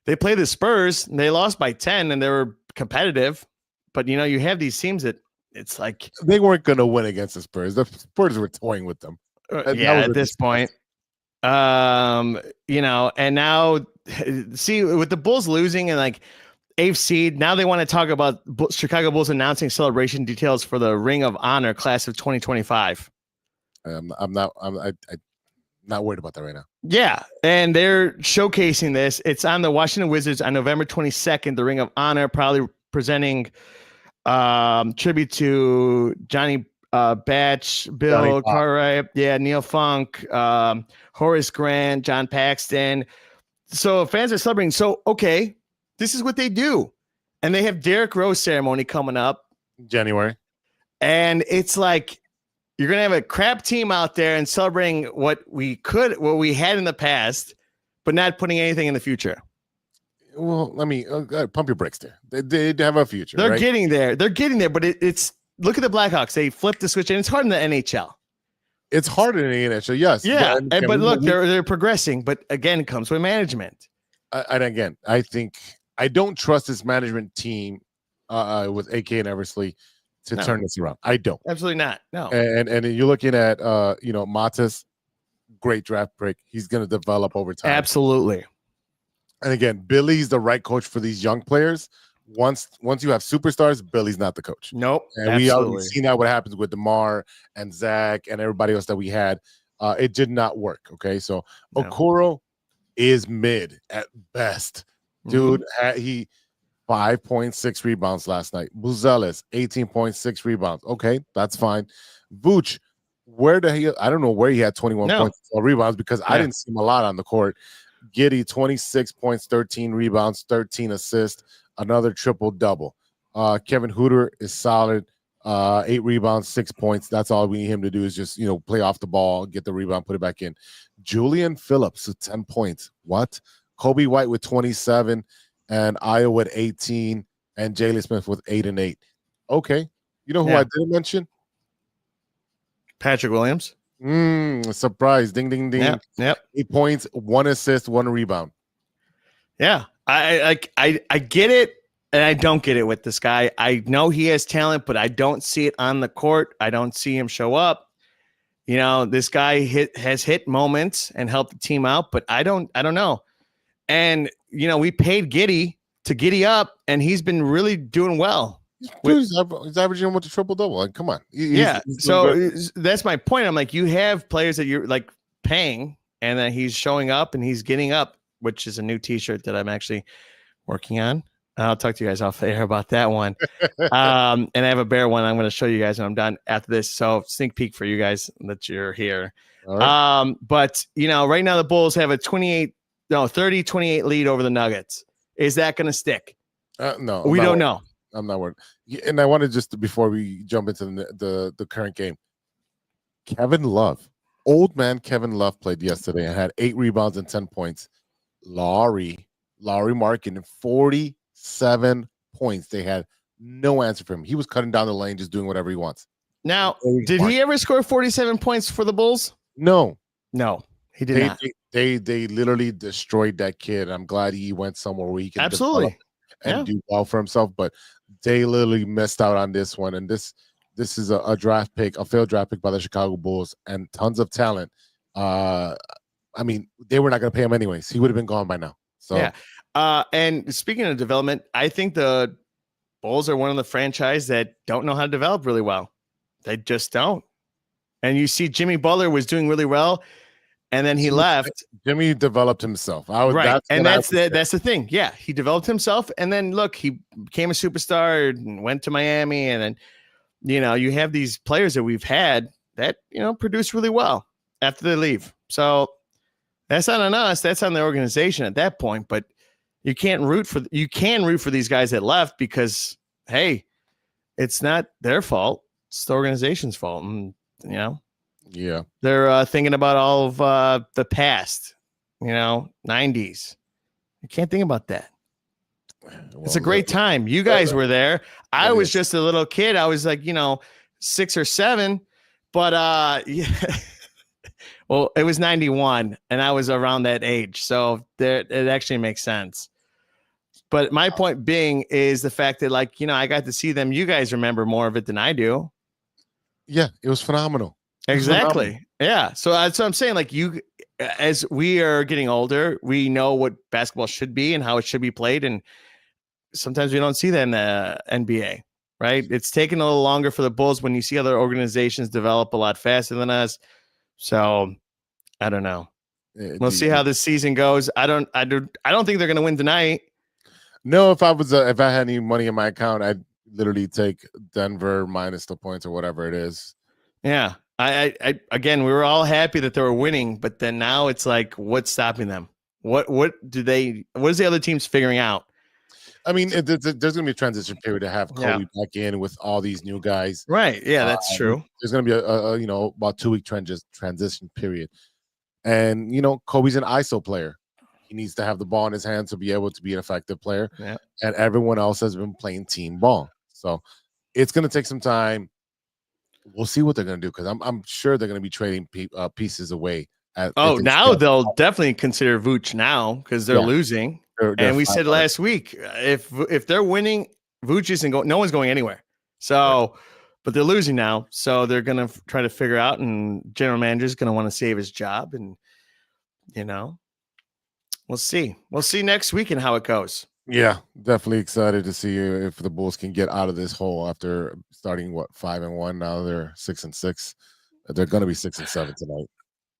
they play the Spurs, and they lost by 10, and they were competitive. But, you have these teams that it's like they weren't going to win against the Spurs. The Spurs were toying with them. At this point. And now, see, with the Bulls losing and like 8th seed, now they want to talk about Chicago Bulls announcing celebration details for the Ring of Honor class of 2025. I'm not worried about that right now. Yeah, and they're showcasing this. It's on the Washington Wizards on November 22nd. The Ring of Honor, probably presenting Tribute to Johnny Batch, Bill Cartwright, Neil Funk, Horace Grant, John Paxton. So fans are celebrating. So, okay, this is what they do. And they have Derrick Rose ceremony coming up. January. And it's like, you're going to have a crap team out there and celebrating what we had in the past, but not putting anything in the future. Well, let me pump your brakes there. They have a future. They're right? getting there. They're getting there, but it's look at the Blackhawks. They flipped the switch, and it's hard in the NHL. It's harder in the NHL, yes. Yeah, but look, they're progressing. But again, it comes with management. And again, I think I don't trust this management team with AK and Eversley to turn this around. I don't. Absolutely not. No. And you're looking at Matas, great draft pick. He's going to develop over time. Absolutely. And again, Billy's the right coach for these young players. Once you have superstars, Billy's not the coach. Nope. And we already seen that what happens with DeMar and Zach and everybody else that we had. It did not work. Okay, so Okoro is mid at best, dude. He 5.6 rebounds last night. Buzelis 18.6 rebounds. Okay, that's fine. Vooch, I don't know where he had 21 points or rebounds because I didn't see him a lot on the court. Giddy 26 points, 13 rebounds, 13 assists, another triple double. Kevin Hutter is solid, 8 rebounds, 6 points. That's all we need him to do is just play off the ball, get the rebound, put it back in. Julian Phillips with 10 points. What? Kobe White with 27, and Iowa with 18, and Jalen Smith with 8 and 8. Okay, you know who I didn't mention? Patrick Williams. Surprise! Ding, ding, ding. Yep. 8 points, 1 assist, 1 rebound. Yeah, I get it, and I don't get it with this guy. I know he has talent, but I don't see it on the court. I don't see him show up. This guy has hit moments and helped the team out, but I don't know. And we paid Giddy to giddy up, and he's been really doing well. He's averaging with the triple double. Like, come on. So that's my point. I'm like, you have players that you're like paying, and then he's showing up and he's getting up, which is a new T-shirt that I'm actually working on. I'll talk to you guys off air about that one. And I have a bear one I'm going to show you guys when I'm done after this. So sneak peek for you guys that you're here. All right. But right now the Bulls have a 30-28 lead over the Nuggets. Is that going to stick? No, we don't know. I'm not worried. And I want to just, before we jump into the current game, Kevin Love, old man Kevin Love played yesterday and had 8 rebounds and 10 points. Laurie Markin, 47 points. They had no answer for him. He was cutting down the lane, just doing whatever he wants. Now, did he ever score 47 points for the Bulls? No, he did not. They literally destroyed that kid. I'm glad he went somewhere where he can absolutely do well for himself, but they literally missed out on this one. And this is a draft pick, a failed draft pick by the Chicago Bulls, and tons of talent. I mean, they were not going to pay him anyways. He would have been gone by now. So yeah. And speaking of development, I think the Bulls are one of the franchise that don't know how to develop really well. They just don't. And you see Jimmy Butler was doing really well, and then he left. Jimmy developed himself. Right. That's the thing. Yeah. He developed himself. And then look, he became a superstar and went to Miami. And then, you have these players that we've had that, produce really well after they leave. So that's not on us. That's on the organization at that point. But you can root for these guys that left because, hey, it's not their fault. It's the organization's fault. And, yeah, they're thinking about all of the past, 90s. You can't think about that. Well, it's a great time. You guys were there. I was just a little kid. I was like, 6 or 7, but yeah. Well, it was 91 and I was around that age. So it actually makes sense. But my point being is the fact that I got to see them. You guys remember more of it than I do. Yeah, it was phenomenal. Exactly. Yeah. So that's what I'm saying. As we are getting older, we know what basketball should be and how it should be played. And sometimes we don't see that in the NBA, right? It's taken a little longer for the Bulls when you see other organizations develop a lot faster than us. So I don't know. We'll see how this season goes. I don't think they're going to win tonight. No, if I had any money in my account, I'd literally take Denver minus the points or whatever it is. Yeah. I again, we were all happy that they were winning, but then now it's like, what's stopping them? What is the other teams figuring out? I mean, there's going to be a transition period to have Kobe back in with all these new guys. Right. Yeah, that's true. There's going to be a about 2-week transition period. And, Kobe's an ISO player. He needs to have the ball in his hands to be able to be an effective player. Yeah. And everyone else has been playing team ball. So it's going to take some time. We'll see what they're going to do because I'm sure they're going to be trading pieces away. Now they'll definitely consider Vooch now because they're losing. And we said last week, if they're winning, Vooch isn't going. No one's going anywhere. So, but they're losing now, so they're going to try to figure out. And general manager's going to want to save his job, and we'll see. We'll see next week and how it goes. Yeah, definitely excited to see if the Bulls can get out of this hole after starting 5-1. Now they're 6-6. They're going to be 6-7 tonight.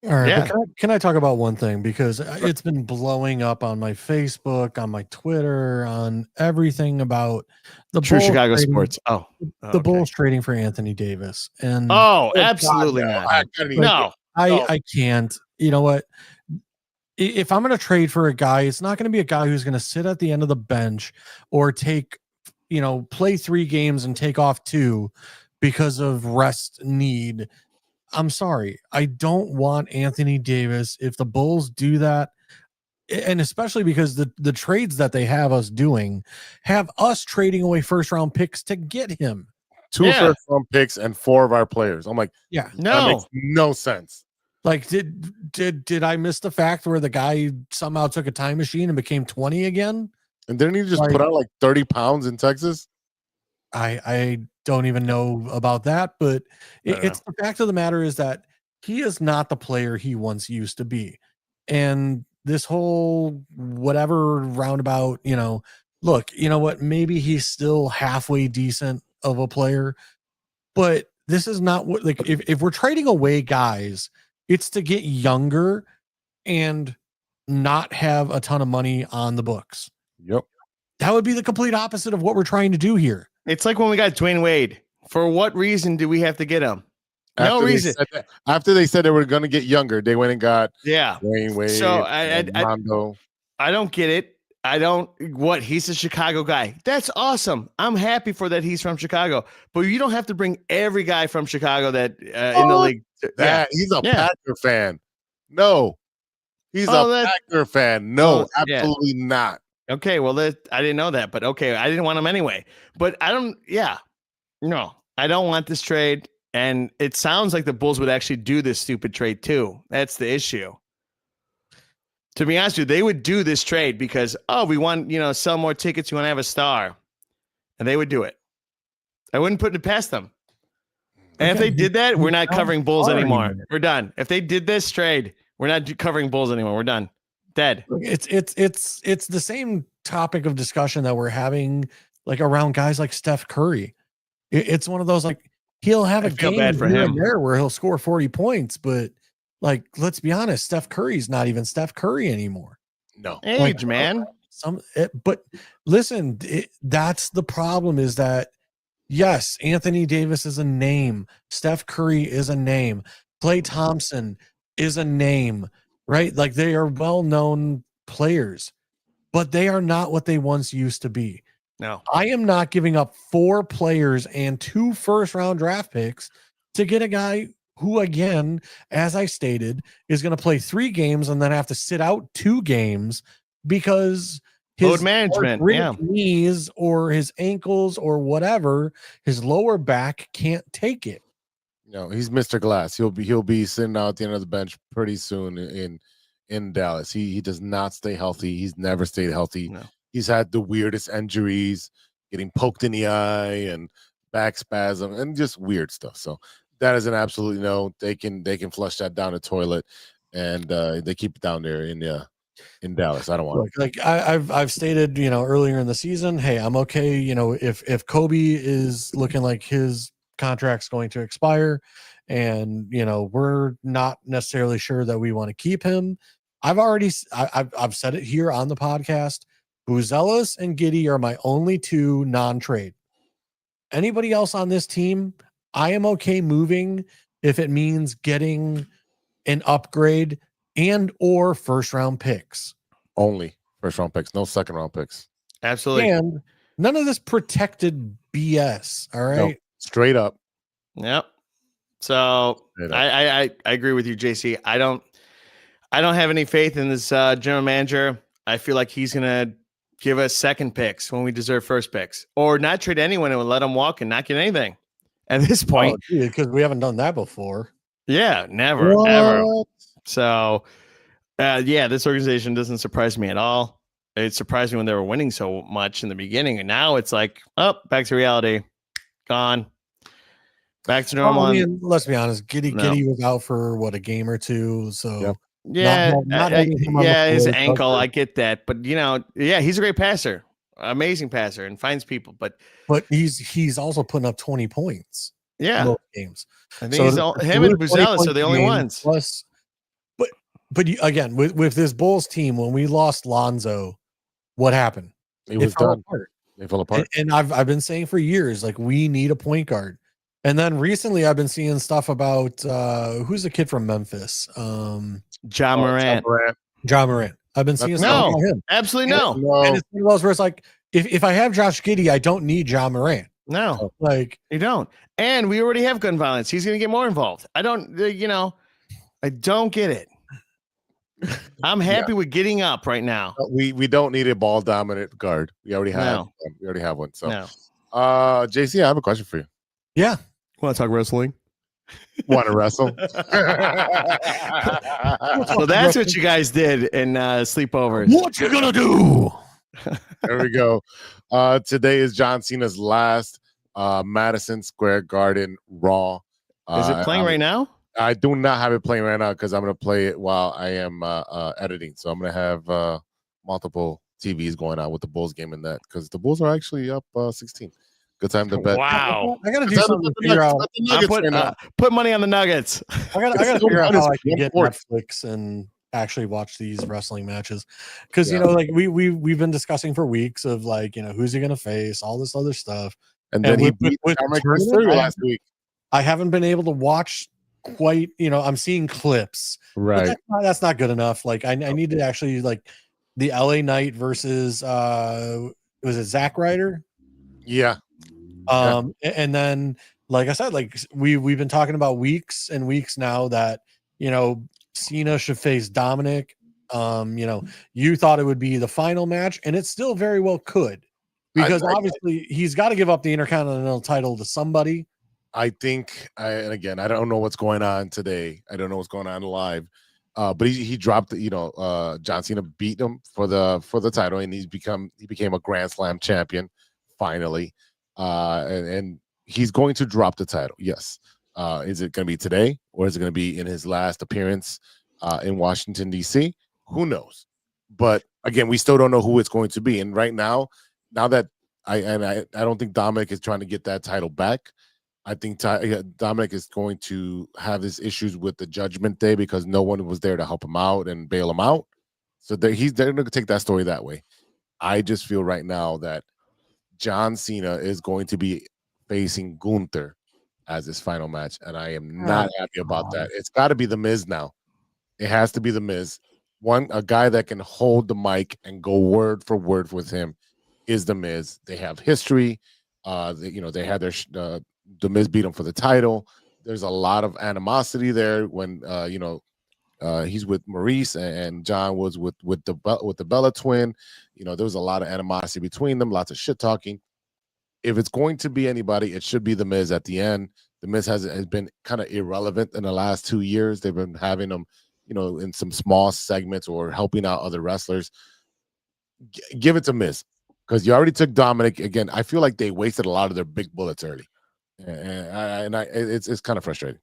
All right. But can I talk about one thing? Because it's been blowing up on my Facebook, on my Twitter, on everything about the True Bulls Chicago trading, sports. The Bulls trading for Anthony Davis. And absolutely not. No. I can't. You know what? If I'm going to trade for a guy, it's not going to be a guy who's going to sit at the end of the bench or play 3 games and take off 2 because of rest need. I'm sorry. I don't want Anthony Davis. If the Bulls do that, and especially because the trades that they have us doing have us trading away first-round picks to get him. 2 first-round picks and 4 of our players. I'm like, that makes no sense. Like, did I miss the fact where the guy somehow took a time machine and became 20 again? And didn't he just put out 30 pounds in Texas? I don't even know about that, but it's the fact of the matter is that he is not the player he once used to be. And this whole whatever roundabout, look, you know what? Maybe he's still halfway decent of a player, but this is not what, if we're trading away guys, it's to get younger and not have a ton of money on the books. Yep. That would be the complete opposite of what we're trying to do here. It's like when we got Dwayne Wade. For what reason do we have to get him? No reason. After they said they were going to get younger, they went and got Dwayne Wade. So I don't get it. He's a Chicago guy. That's awesome. I'm happy for that he's from Chicago. But you don't have to bring every guy from Chicago that in the league. He's a Packer fan. No. He's a Packer fan. No, absolutely not. Okay, well, I didn't know that, but okay, I didn't want him anyway. But I don't want this trade. And it sounds like the Bulls would actually do this stupid trade too. That's the issue. To be honest with you, they would do this trade because, we want, sell more tickets. You want to have a star. And they would do it. I wouldn't put it past them. And if they did that, we're not covering Bulls anymore. We're done. If they did this trade, we're not covering Bulls anymore. We're done. Dead. It's the same topic of discussion that we're having around guys like Steph Curry. It's one of those he'll have a game for him there where he'll score 40 points, but let's be honest, Steph Curry's not even Steph Curry anymore. No age, man. But listen, that's the problem is that yes, Anthony Davis is a name. Steph Curry is a name. Klay Thompson is a name, right? They are well-known players, but they are not what they once used to be. No, I am not giving up 4 players and 2 first-round draft picks to get a guy who, again, as I stated, is going to play 3 games and then have to sit out 2 games because his load management, knees or his ankles or whatever, his lower back can't take it. No, he's Mr. Glass. He'll be sitting out at the end of the bench pretty soon in Dallas. He does not stay healthy. He's never stayed healthy. No. He's had the weirdest injuries, getting poked in the eye and back spasm and just weird stuff. So that is an absolute no. They can flush that down the toilet, and they keep it down there in Dallas. I don't want it. I've stated earlier in the season, hey, I'm okay. If Kobe is looking like his contract's going to expire, and we're not necessarily sure that we want to keep him. I've said it here on the podcast. Buzelis and Giddey are my only 2 non-trade. anybody else on this team, I am okay moving if it means getting an upgrade and or first round picks. Only first round picks, no second round picks. Absolutely. And none of this protected BS. All right. No, straight up. Yep. So I agree with you, JC. I don't have any faith in this general manager. I feel like he's gonna give us second picks when we deserve first picks, or not trade anyone and let them walk and not get anything. At this point, because we haven't done that before. Yeah, never, ever. So, this organization doesn't surprise me at all. It surprised me when they were winning so much in the beginning, and now it's like, back to reality, gone, back to normal. I mean, let's be honest, Giddy was out for a game or two, so his ankle, I get that, but he's a great passer, amazing passer, and finds people, but he's also putting up 20 points. Yeah, in games. I think him and Buzelis are the only ones. Plus, but again, with this Bulls team, when we lost Lonzo, what happened? It was done. Apart. They fell apart. And I've been saying for years, like, we need a point guard. And then recently, I've been seeing stuff about who's the kid from Memphis, Ja Morant. Ja Morant. I've been seeing stuff about him. Absolutely no. And it's one of those where it's like, if I have Josh Giddey, I don't need Ja Morant. No, like you don't. And we already have gun violence. He's going to get more involved. I don't get it. I'm happy with getting up right now. We don't need a ball dominant guard. We already have. No. We already have one. So, no. JC, I have a question for you. Yeah. Want to talk wrestling? Want to wrestle? So that's what you guys did in sleepovers. What you gonna do? There we go. Today is John Cena's last Madison Square Garden Raw. Is it playing right now? I do not have it playing right now because I'm going to play it while I am editing. So I'm going to have multiple TVs going on with the Bulls game and that, because the Bulls are actually up 16. Good time to bet. Wow. I got to do something to figure out. Put money on the Nuggets. I got to figure out how I can get Netflix and actually watch these wrestling matches, because like we've been discussing for weeks of like, who's he gonna face, all this other stuff, and then he beat last week. I haven't been able to watch quite. I'm seeing clips, right? That's not good enough. Like I need to actually, like, the LA Knight versus was it Zack Ryder? Yeah. And then, like I said, like we've been talking about weeks and weeks now that Cena should face Dominic. You thought it would be the final match, and it still very well could, because obviously he's got to give up the Intercontinental title to somebody. I think, and again, I don't know what's going on today. I don't know what's going on live, but he dropped. John Cena beat him for the title, and he became a Grand Slam champion finally, and he's going to drop the title. Yes. Is it going to be today, or is it going to be in his last appearance in Washington, D.C.? Who knows? But again, we still don't know who it's going to be. And right now that I don't think Dominic is trying to get that title back. I think Dominic is going to have his issues with the Judgment Day because no one was there to help him out and bail him out. So they're going to take that story that way. I just feel right now that John Cena is going to be facing Gunther as his final match, and I am not happy about that. It's got to be The Miz now. It has to be The Miz. A guy that can hold the mic and go word for word with him is The Miz. They have history. They had The Miz beat him for the title. There's a lot of animosity there when he's with Maurice and John was with the Bella twin. There was a lot of animosity between them, lots of shit talking. If it's going to be anybody, it should be The Miz at the end. The Miz has been kind of irrelevant in the last 2 years. They've been having him, in some small segments or helping out other wrestlers. Give it to Miz, because you already took Dominic. Again, I feel like they wasted a lot of their big bullets early, and it's kind of frustrating.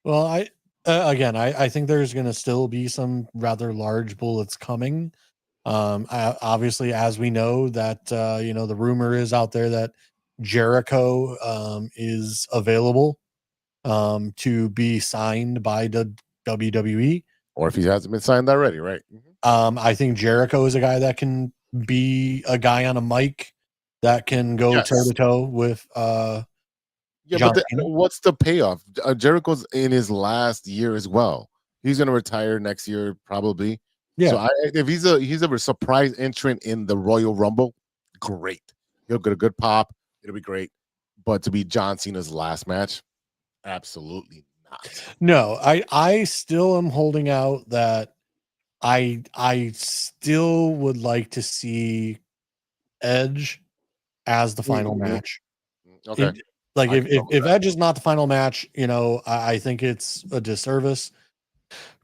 Well, I think there's going to still be some rather large bullets coming. Obviously, as we know that, the rumor is out there that Jericho is available to be signed by the WWE. Or if he hasn't been signed already, right? I think Jericho is a guy that can be a guy on a mic that can go Yes. toe to toe with Yeah, John but Cena. what's the payoff? Jericho's in his last year as well. He's going to retire next year probably. Yeah. So if he's a surprise entrant in the Royal Rumble, great. He'll get a good pop. It'll be great. But to be John Cena's last match, absolutely not. No, I still am holding out that I still would like to see Edge as the final Mhm. match. Okay. Like I can go with if that. Edge is not the final match, I think it's a disservice.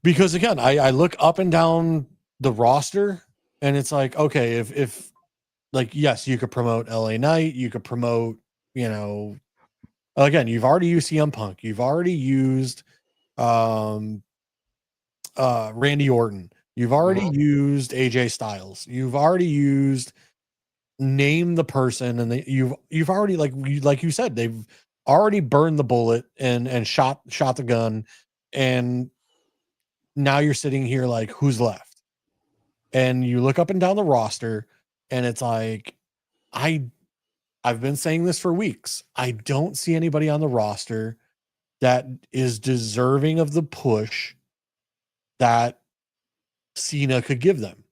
Because again, I look up and down the roster and it's like, okay, if like, yes, you could promote LA Knight, you could promote, again, you've already used CM Punk, you've already used Randy Orton, you've already used AJ Styles, you've already used name the person, and you've already like you said, they've already burned the bullet and shot the gun, and now you're sitting here like, who's left? And you look up and down the roster, and it's like, I've been saying this for weeks. I don't see anybody on the roster that is deserving of the push that Cena could give them.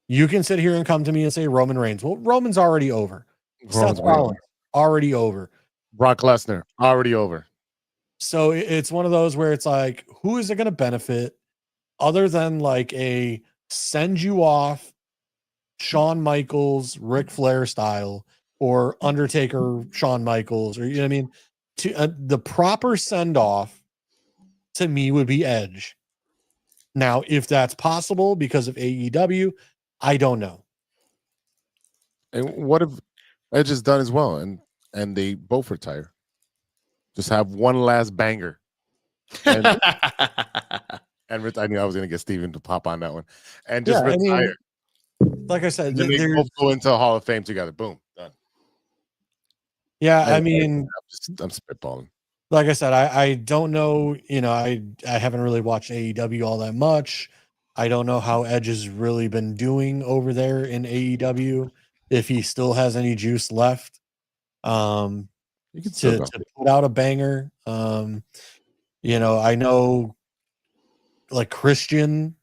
You can sit here and come to me and say Roman Reigns. Well, Roman's already over. Roman's Seth Rollins already over. Brock Lesnar already over. So it's one of those where it's like, who is it going to benefit other than like a send you off Shawn Michaels, Ric Flair style, or Undertaker, Shawn Michaels, or, you know what I mean? To the proper send off to me would be Edge. Now, if that's possible because of AEW, I don't know. And what if Edge is done as well, and they both retire? Just have one last banger. And, I knew I was going to get Steven to pop on that one, and just retire. Like I said, And then they both go into Hall of Fame together. Boom, done. Yeah, I'm spitballing. Like I said, I don't know. I haven't really watched AEW all that much. I don't know how Edge has really been doing over there in AEW. If he still has any juice left, You can still to put out a banger. I know like Christian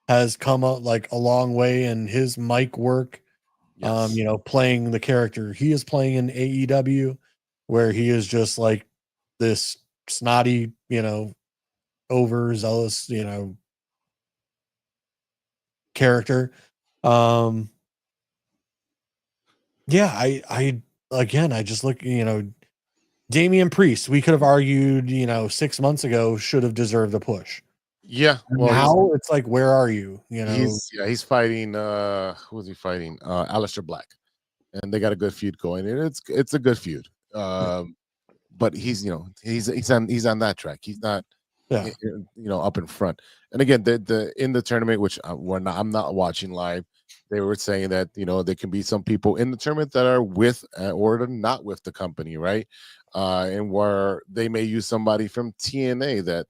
has come up like a long way in his mic work. Yes. Playing the character he is playing in AEW, where he is just like this snotty, overzealous, character. Yeah, I just look, Damian Priest, we could have argued, 6 months ago should have deserved a push. Yeah. Well, now it's like, where are you? He's fighting. Who is he fighting? Aleister Black, and they got a good feud going. And it's a good feud. But he's on that track. He's not up in front. And again, the in the tournament, which I'm not watching live, they were saying that there can be some people in the tournament that are with or not with the company, right? And where they may use somebody from TNA that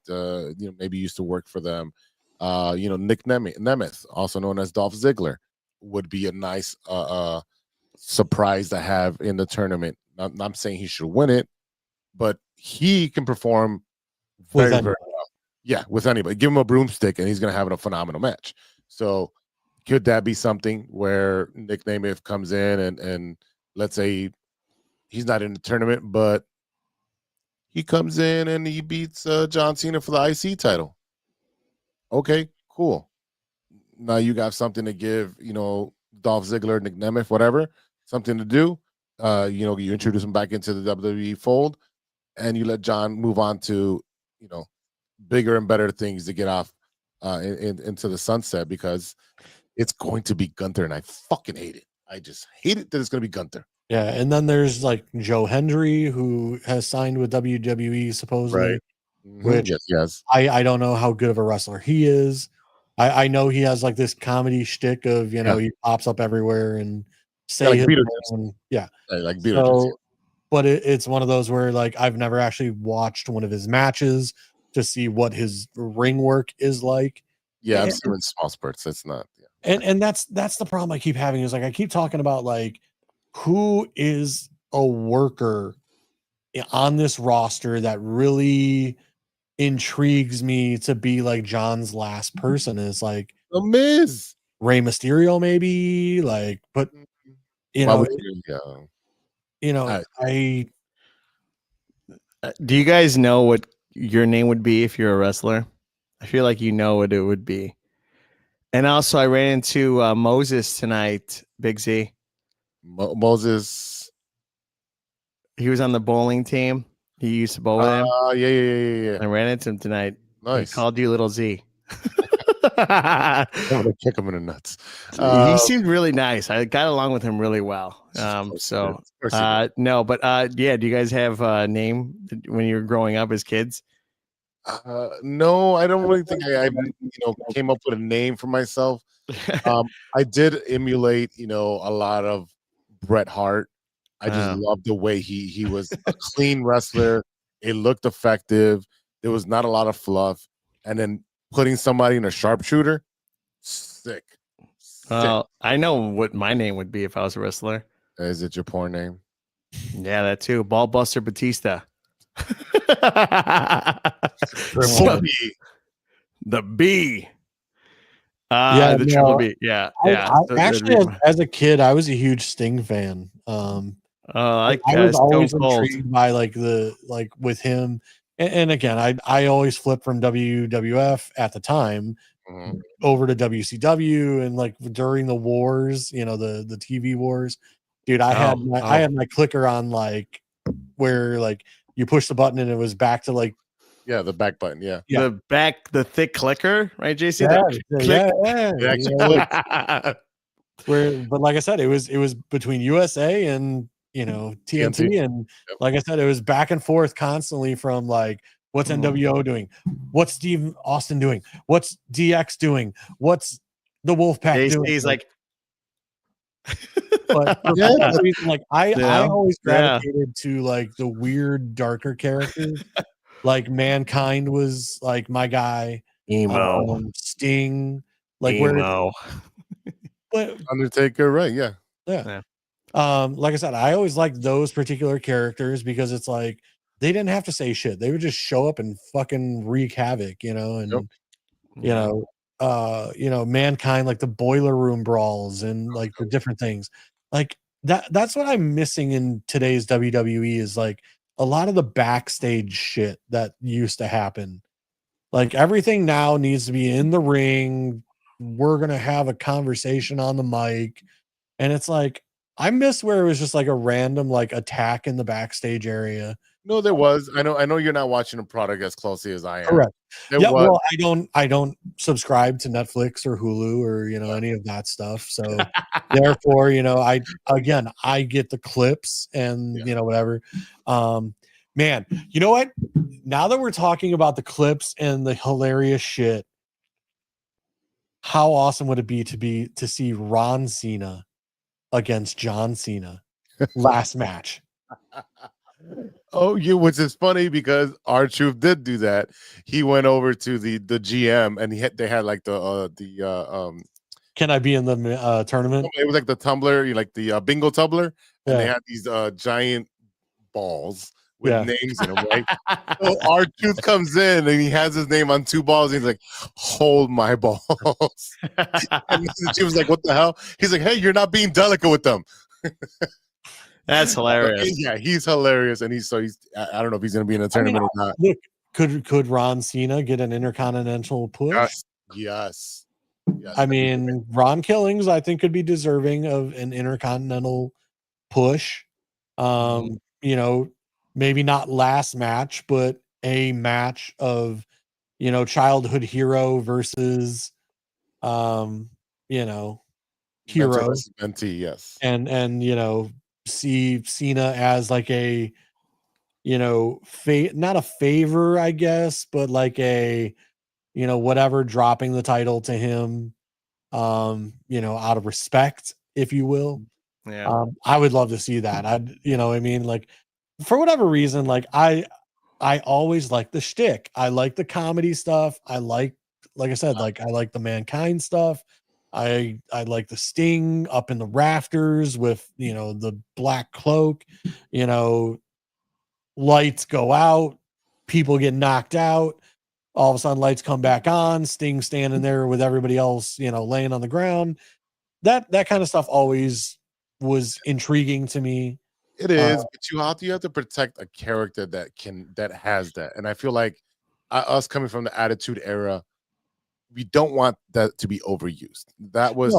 maybe used to work for them. Nick Nemeth, also known as Dolph Ziggler, would be a nice surprise to have in the tournament. I'm saying he should win it, but he can perform very, very well. Yeah, with anybody. Give him a broomstick and he's going to have a phenomenal match. So could that be something where Nick Nemeth comes in and let's say he's not in the tournament, but he comes in and he beats John Cena for the IC title? Okay, cool. Now you got something to give, Dolph Ziggler, Nick Nemeth, whatever, something to do. You introduce him back into the WWE fold, and you let John move on to, bigger and better things to get off into the sunset, because it's going to be Gunther, and I fucking hate it. I just hate it that it's going to be Gunther. Yeah, and then there's like Joe Hendry, who has signed with WWE supposedly, right? Which yes. I don't know how good of a wrestler he is. I know he has like this comedy shtick of he pops up everywhere and say his name. Yeah, like Beetlejuice. So, but it's one of those where like I've never actually watched one of his matches to see what his ring work is like. Yeah, I'm seeing small spurts. That's not. And that's the problem I keep having is like I keep talking about like who is a worker on this roster that really intrigues me to be like John's last person is like The Miz. Rey Mysterio, maybe like, but you Why know, would you- yeah. Do you guys know what your name would be if you're a wrestler? I feel like you know what it would be. And also, I ran into Moses tonight, Big Z. Moses. He was on the bowling team. He used to bowl with him. Yeah. I ran into him tonight. Nice. He called you Little Z. I'm gonna kick him in the nuts. He seemed really nice. I got along with him really well. No, but yeah. Do you guys have a name when you were growing up as kids? No, I don't really think I came up with a name for myself. I did emulate, a lot of Bret Hart. I just loved the way he was a clean wrestler. It looked effective. There was not a lot of fluff, and then putting somebody in a sharpshooter, sick. Well, I know what my name would be if I was a wrestler. Is it your porn name? Yeah, that too. Ballbuster Batista. The B. The triple B. Yeah. Actually, as a kid, I was a huge Sting fan. I was always intrigued by with him. And again, I always flipped from WWF at the time over to WCW, and like during the wars, the TV wars, dude, I had my clicker on like where like you push the button and it was back to like the back button, the thick clicker, right, JC? But like I said, it was between USA and TNT, and like I said, it was back and forth constantly from like what's NWO doing, what's Steve Austin doing, what's DX doing, what's the Wolfpack doing. He's like, but for that reason, like I always gravitated to like the weird, darker characters. Like Mankind was like my guy. Emo, Sting, like Emo. But Undertaker, right? Yeah. Like I said, I always liked those particular characters because it's like they didn't have to say shit. They would just show up and fucking wreak havoc, and Mankind, like the boiler room brawls and like the different things. Like that's what I'm missing in today's WWE is like a lot of the backstage shit that used to happen. Like everything now needs to be in the ring. We're going to have a conversation on the mic. And it's like, I miss where it was just like a random like attack in the backstage area. No, there was. I know you're not watching the product as closely as I am. Correct. Was. Well, I don't subscribe to Netflix or Hulu or any of that stuff. So therefore, I get the clips and whatever. Man, you know what? Now that we're talking about the clips and the hilarious shit, how awesome would it be to see Ron Cena against John Cena last match? Oh, which is funny because R-Truth did do that. He went over to the GM and they had like the can I be in the tournament? It was like the tumbler, like the bingo tumbler, and they had these giant balls with names in them, right? So R-Truth comes in and he has his name on two balls. And he's like, "Hold my balls." And she was like, "What the hell?" He's like, "Hey, you're not being delicate with them." That's hilarious. Yeah, he's hilarious, and he's I don't know if he's going to be in a tournament or not. Look, could Ron Cena get an intercontinental push? Yes. I mean, Ron Killings, I think, could be deserving of an intercontinental push. Maybe not last match, but a match of, childhood hero versus, hero. Mentee, yes. And see Cena as like a, not a favor, I guess, but like a, whatever, dropping the title to him, out of respect, if you will. Yeah. I would love to see that. Like for whatever reason, like I always like the shtick. I like the comedy stuff. I like I said, like I like the Mankind stuff. I like the Sting up in the rafters with, the black cloak, lights go out, people get knocked out. All of a sudden lights come back on, Sting standing there with everybody else, laying on the ground. That kind of stuff always was intriguing to me. It is, but you have to protect a character that has that. And I feel like us coming from the Attitude Era, we don't want that to be overused. That was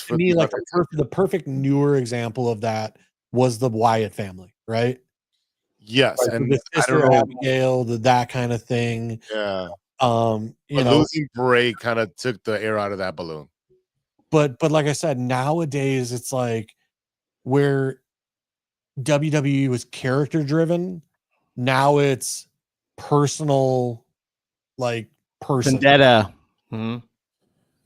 for me, like the perfect newer example of that was the Wyatt family, right? Yes, like and the sister Abigail, that kind of thing. Yeah. But losing Bray kind of took the air out of that balloon. But like I said, nowadays it's like where WWE was character driven, now it's personal, like person. Vendetta. Yeah.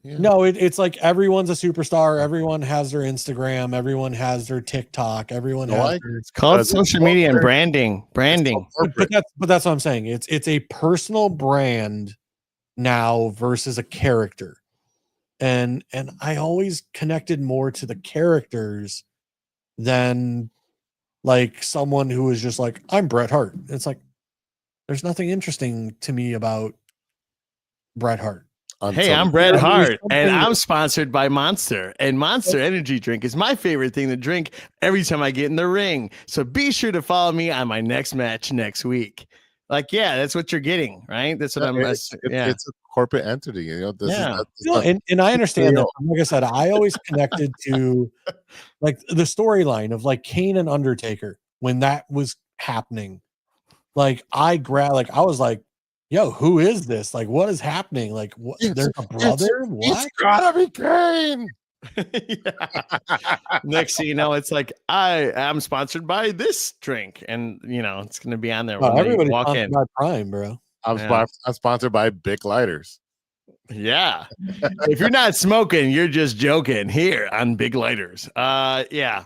No, it's like everyone's a superstar. Everyone has their Instagram. Everyone has their TikTok. Everyone has their, it's called social media and branding. But that's what I'm saying. It's a personal brand now versus a character. And I always connected more to the characters than like someone who is just like, I'm Bret Hart. It's like there's nothing interesting to me about Bret Hart. Hey, I'm Bret Hart, and I'm sponsored by Monster. And Monster Energy Drink is my favorite thing to drink every time I get in the ring. So be sure to follow me on my next match next week. Like, yeah, that's what you're getting, right? That's what It's a corporate entity, And I understand that. Like I said, I always connected to like the storyline of like Kane and Undertaker when that was happening. Like I was like, yo, who is this? Like, what is happening? Like, what? There's a brother? What? It's gotta be Kane. Next thing you know, it's like I am sponsored by this drink, and it's going to be on there when everybody walk in. By Prime, bro. I'm sponsored by Bic Lighters. Yeah, if you're not smoking, you're just joking here on Big Lighters. Yeah.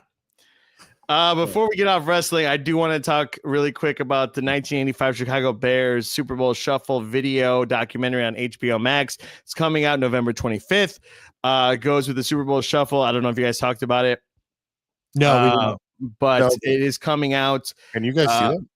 Before we get off wrestling, I do want to talk really quick about the 1985 Chicago Bears Super Bowl Shuffle video documentary on HBO Max. It's coming out November 25th. It goes with the Super Bowl Shuffle. I don't know if you guys talked about it. No, but it is coming out. Can you guys see that?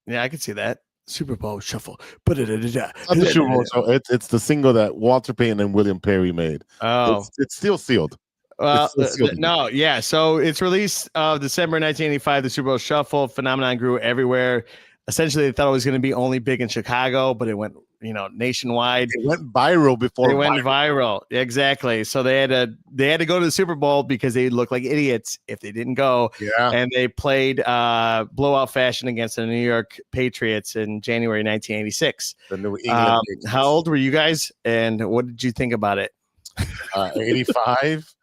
Yeah, I can see that. Super Bowl Shuffle. Not the Super Bowl, so it's the single that Walter Payton and William Perry made. Oh, it's still sealed. No, yeah. So it's released December 1985. The Super Bowl Shuffle phenomenon grew everywhere. Essentially, they thought it was going to be only big in Chicago, but it went, nationwide. It went viral before. It went viral. Exactly. So they had to go to the Super Bowl because they looked like idiots if they didn't go. Yeah. And they played blowout fashion against the New York Patriots in January 1986. The New England. How old were you guys, and what did you think about it? 85.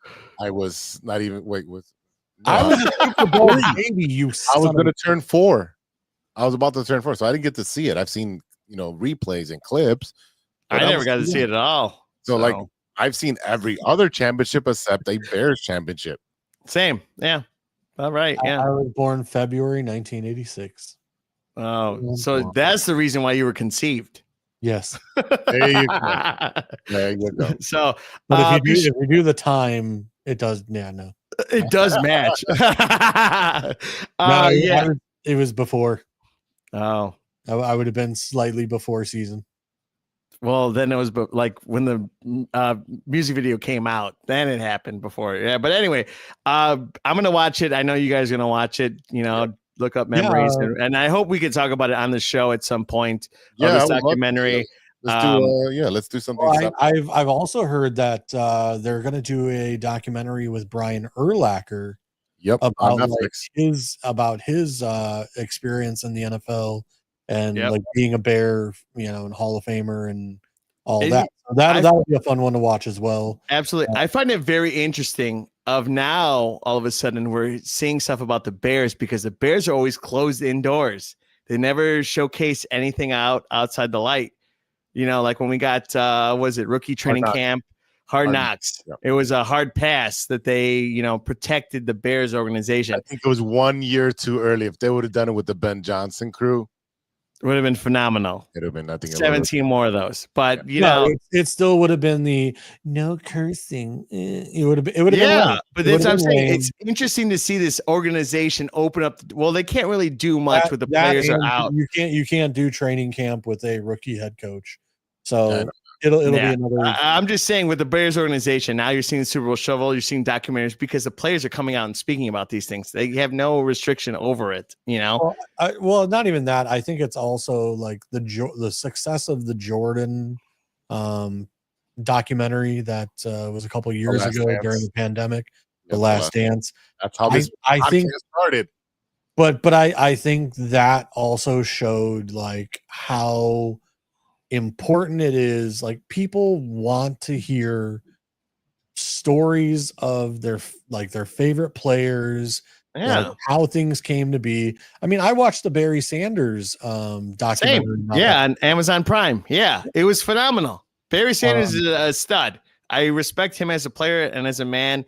I was not even I was a Super Bowl baby. I was going to turn 4. I was about to turn 4, so I didn't get to see it. I've seen replays and clips. I never got to see it at all. So like I've seen every other championship except a Bears championship. Same, yeah. All right, yeah. I was born February 1986. Oh, so that's the reason why you were conceived. Yes. There you go. There you go. So, but if you do the time, it does. Yeah, no, it does match. It was before. Oh, I would have been slightly before season. Well, then it was like when the music video came out, then it happened before. Yeah, but anyway, I'm gonna watch it. I know you guys are gonna watch it. Look up memories, and I hope we can talk about it on the show at some point. Yeah, this documentary. Let's do something. Well, I've also heard that they're going to do a documentary with Brian Urlacher. Yep, about his experience in the NFL and like being a Bear, and Hall of Famer and all that. So that would be a fun one to watch as well. Absolutely, I find it very interesting. Of now, all of a sudden, we're seeing stuff about the Bears because the Bears are always closed indoors. They never showcase anything outside the light. Like when we got rookie training camp, Hard Knocks. Yep. It was a hard pass that they, protected the Bears organization. I think it was 1 year too early. If they would have done it with the Ben Johnson crew, It would have been phenomenal. It would have been nothing. 17 more of those. But, you No, know. it still would have been the no cursing. It would have been. It would have Yeah, been lame. but It that's would what I'm have been saying. lame. It's interesting to see this organization open up. Well, they can't really do much with the That players are and out. You can't do training camp with a rookie head coach. So it'll be another. I'm just saying with the Bears organization, now you're seeing the Super Bowl shovel, you're seeing documentaries because the players are coming out and speaking about these things. They have no restriction over it, you know? Well, not even that. I think it's also like the success of the Jordan documentary that was a couple years ago during the pandemic, The Last Dance. That's how this I think started. But I think that also showed like how important it is. Like people want to hear stories of their favorite players, like how things came to be. I mean, I watched the Barry Sanders documentary. On Amazon Prime. Yeah, it was phenomenal. Barry Sanders is a stud. I respect him as a player and as a man.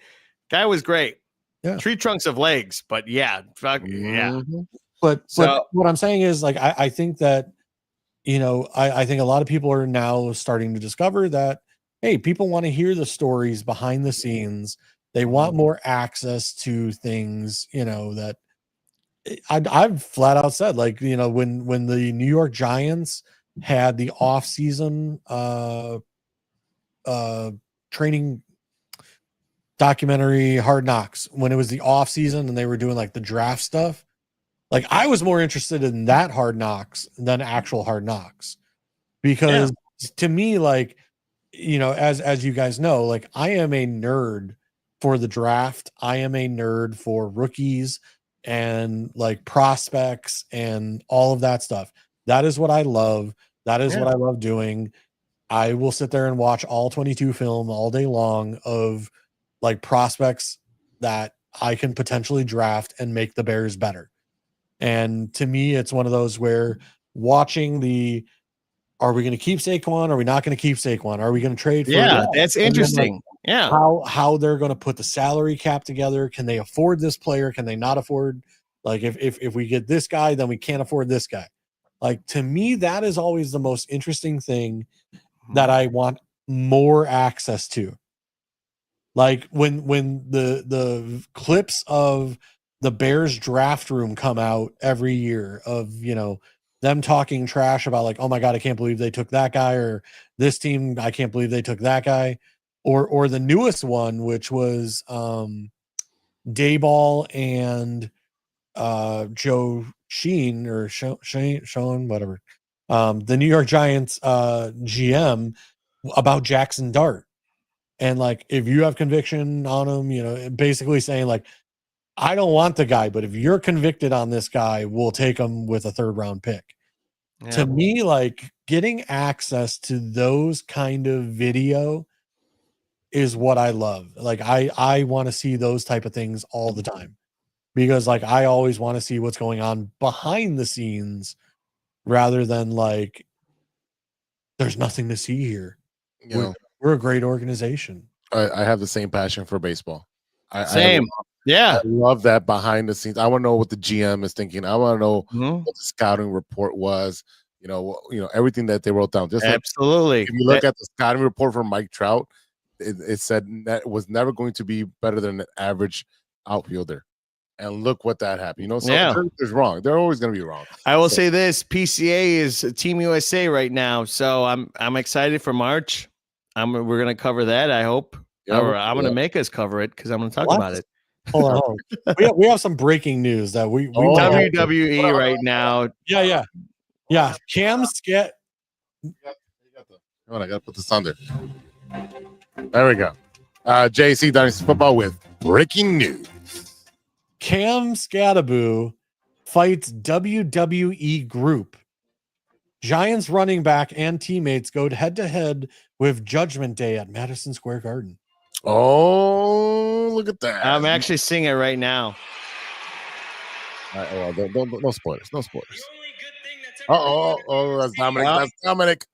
Guy was great. Yeah. Tree trunks of legs, but yeah. But what I'm saying is like I think that, you know, I think a lot of people are now starting to discover that, hey, people want to hear the stories behind the scenes. They want more access to things, you know, that I've flat out said, like, you know, when the New York Giants had the off-season training documentary Hard Knocks, when it was the off-season and they were doing like the draft stuff, like I was more interested in that Hard Knocks than actual Hard Knocks, because to me, like, you know, as you guys know, like I am a nerd for the draft. I am a nerd for rookies and like prospects and all of that stuff. That is what I love. That is what I love doing. I will sit there and watch all 22 film all day long of like prospects that I can potentially draft and make the Bears better. And to me, it's one of those where watching are we going to keep Saquon? Are we not going to keep Saquon? Are we going to trade for that's interesting. Like, how they're going to put the salary cap together. Can they afford this player? Can they not afford? Like if we get this guy, then we can't afford this guy. Like to me, that is always the most interesting thing that I want more access to. Like when the clips of the Bears draft room come out every year of, you know, them talking trash about like, oh my God, I can't believe they took that guy, or this team, I can't believe they took that guy, or the newest one, which was Dayball and Joe Sheen or Sean, whatever, the New York Giants GM about Jackson Dart. And like, if you have conviction on him, you know, basically saying like, I don't want the guy, but if you're convicted on this guy, we'll take him with a 3rd round pick. Yeah. To me, like getting access to those kind of video is what I love. Like I want to see those type of things all the time, because like I always want to see what's going on behind the scenes rather than like there's nothing to see here. We're a great organization. I have the same passion for baseball. I love that behind the scenes. I want to know what the GM is thinking. I want to know what the scouting report was. You know, everything that they wrote down. Just absolutely. Like, if you look at the scouting report for Mike Trout, it said that was never going to be better than an average outfielder. And look what that happened. You know, so there's wrong. They're always going to be wrong. I will say this: PCA is Team USA right now, so I'm excited for March. We're going to cover that. I hope. Or I'm going to make us cover it because I'm going to talk about it. Hold on. We have some breaking news that we WWE right now. Yeah. Cam Scat. I got to put this under. There we go. JC Dynasty Football with breaking news. Cam Scataboo fights WWE group. Giants running back and teammates go head to head with Judgment Day at Madison Square Garden. Oh, look at that. I'm actually seeing it right now. No spoilers. No spoilers. That's Dominic. That's Dominic.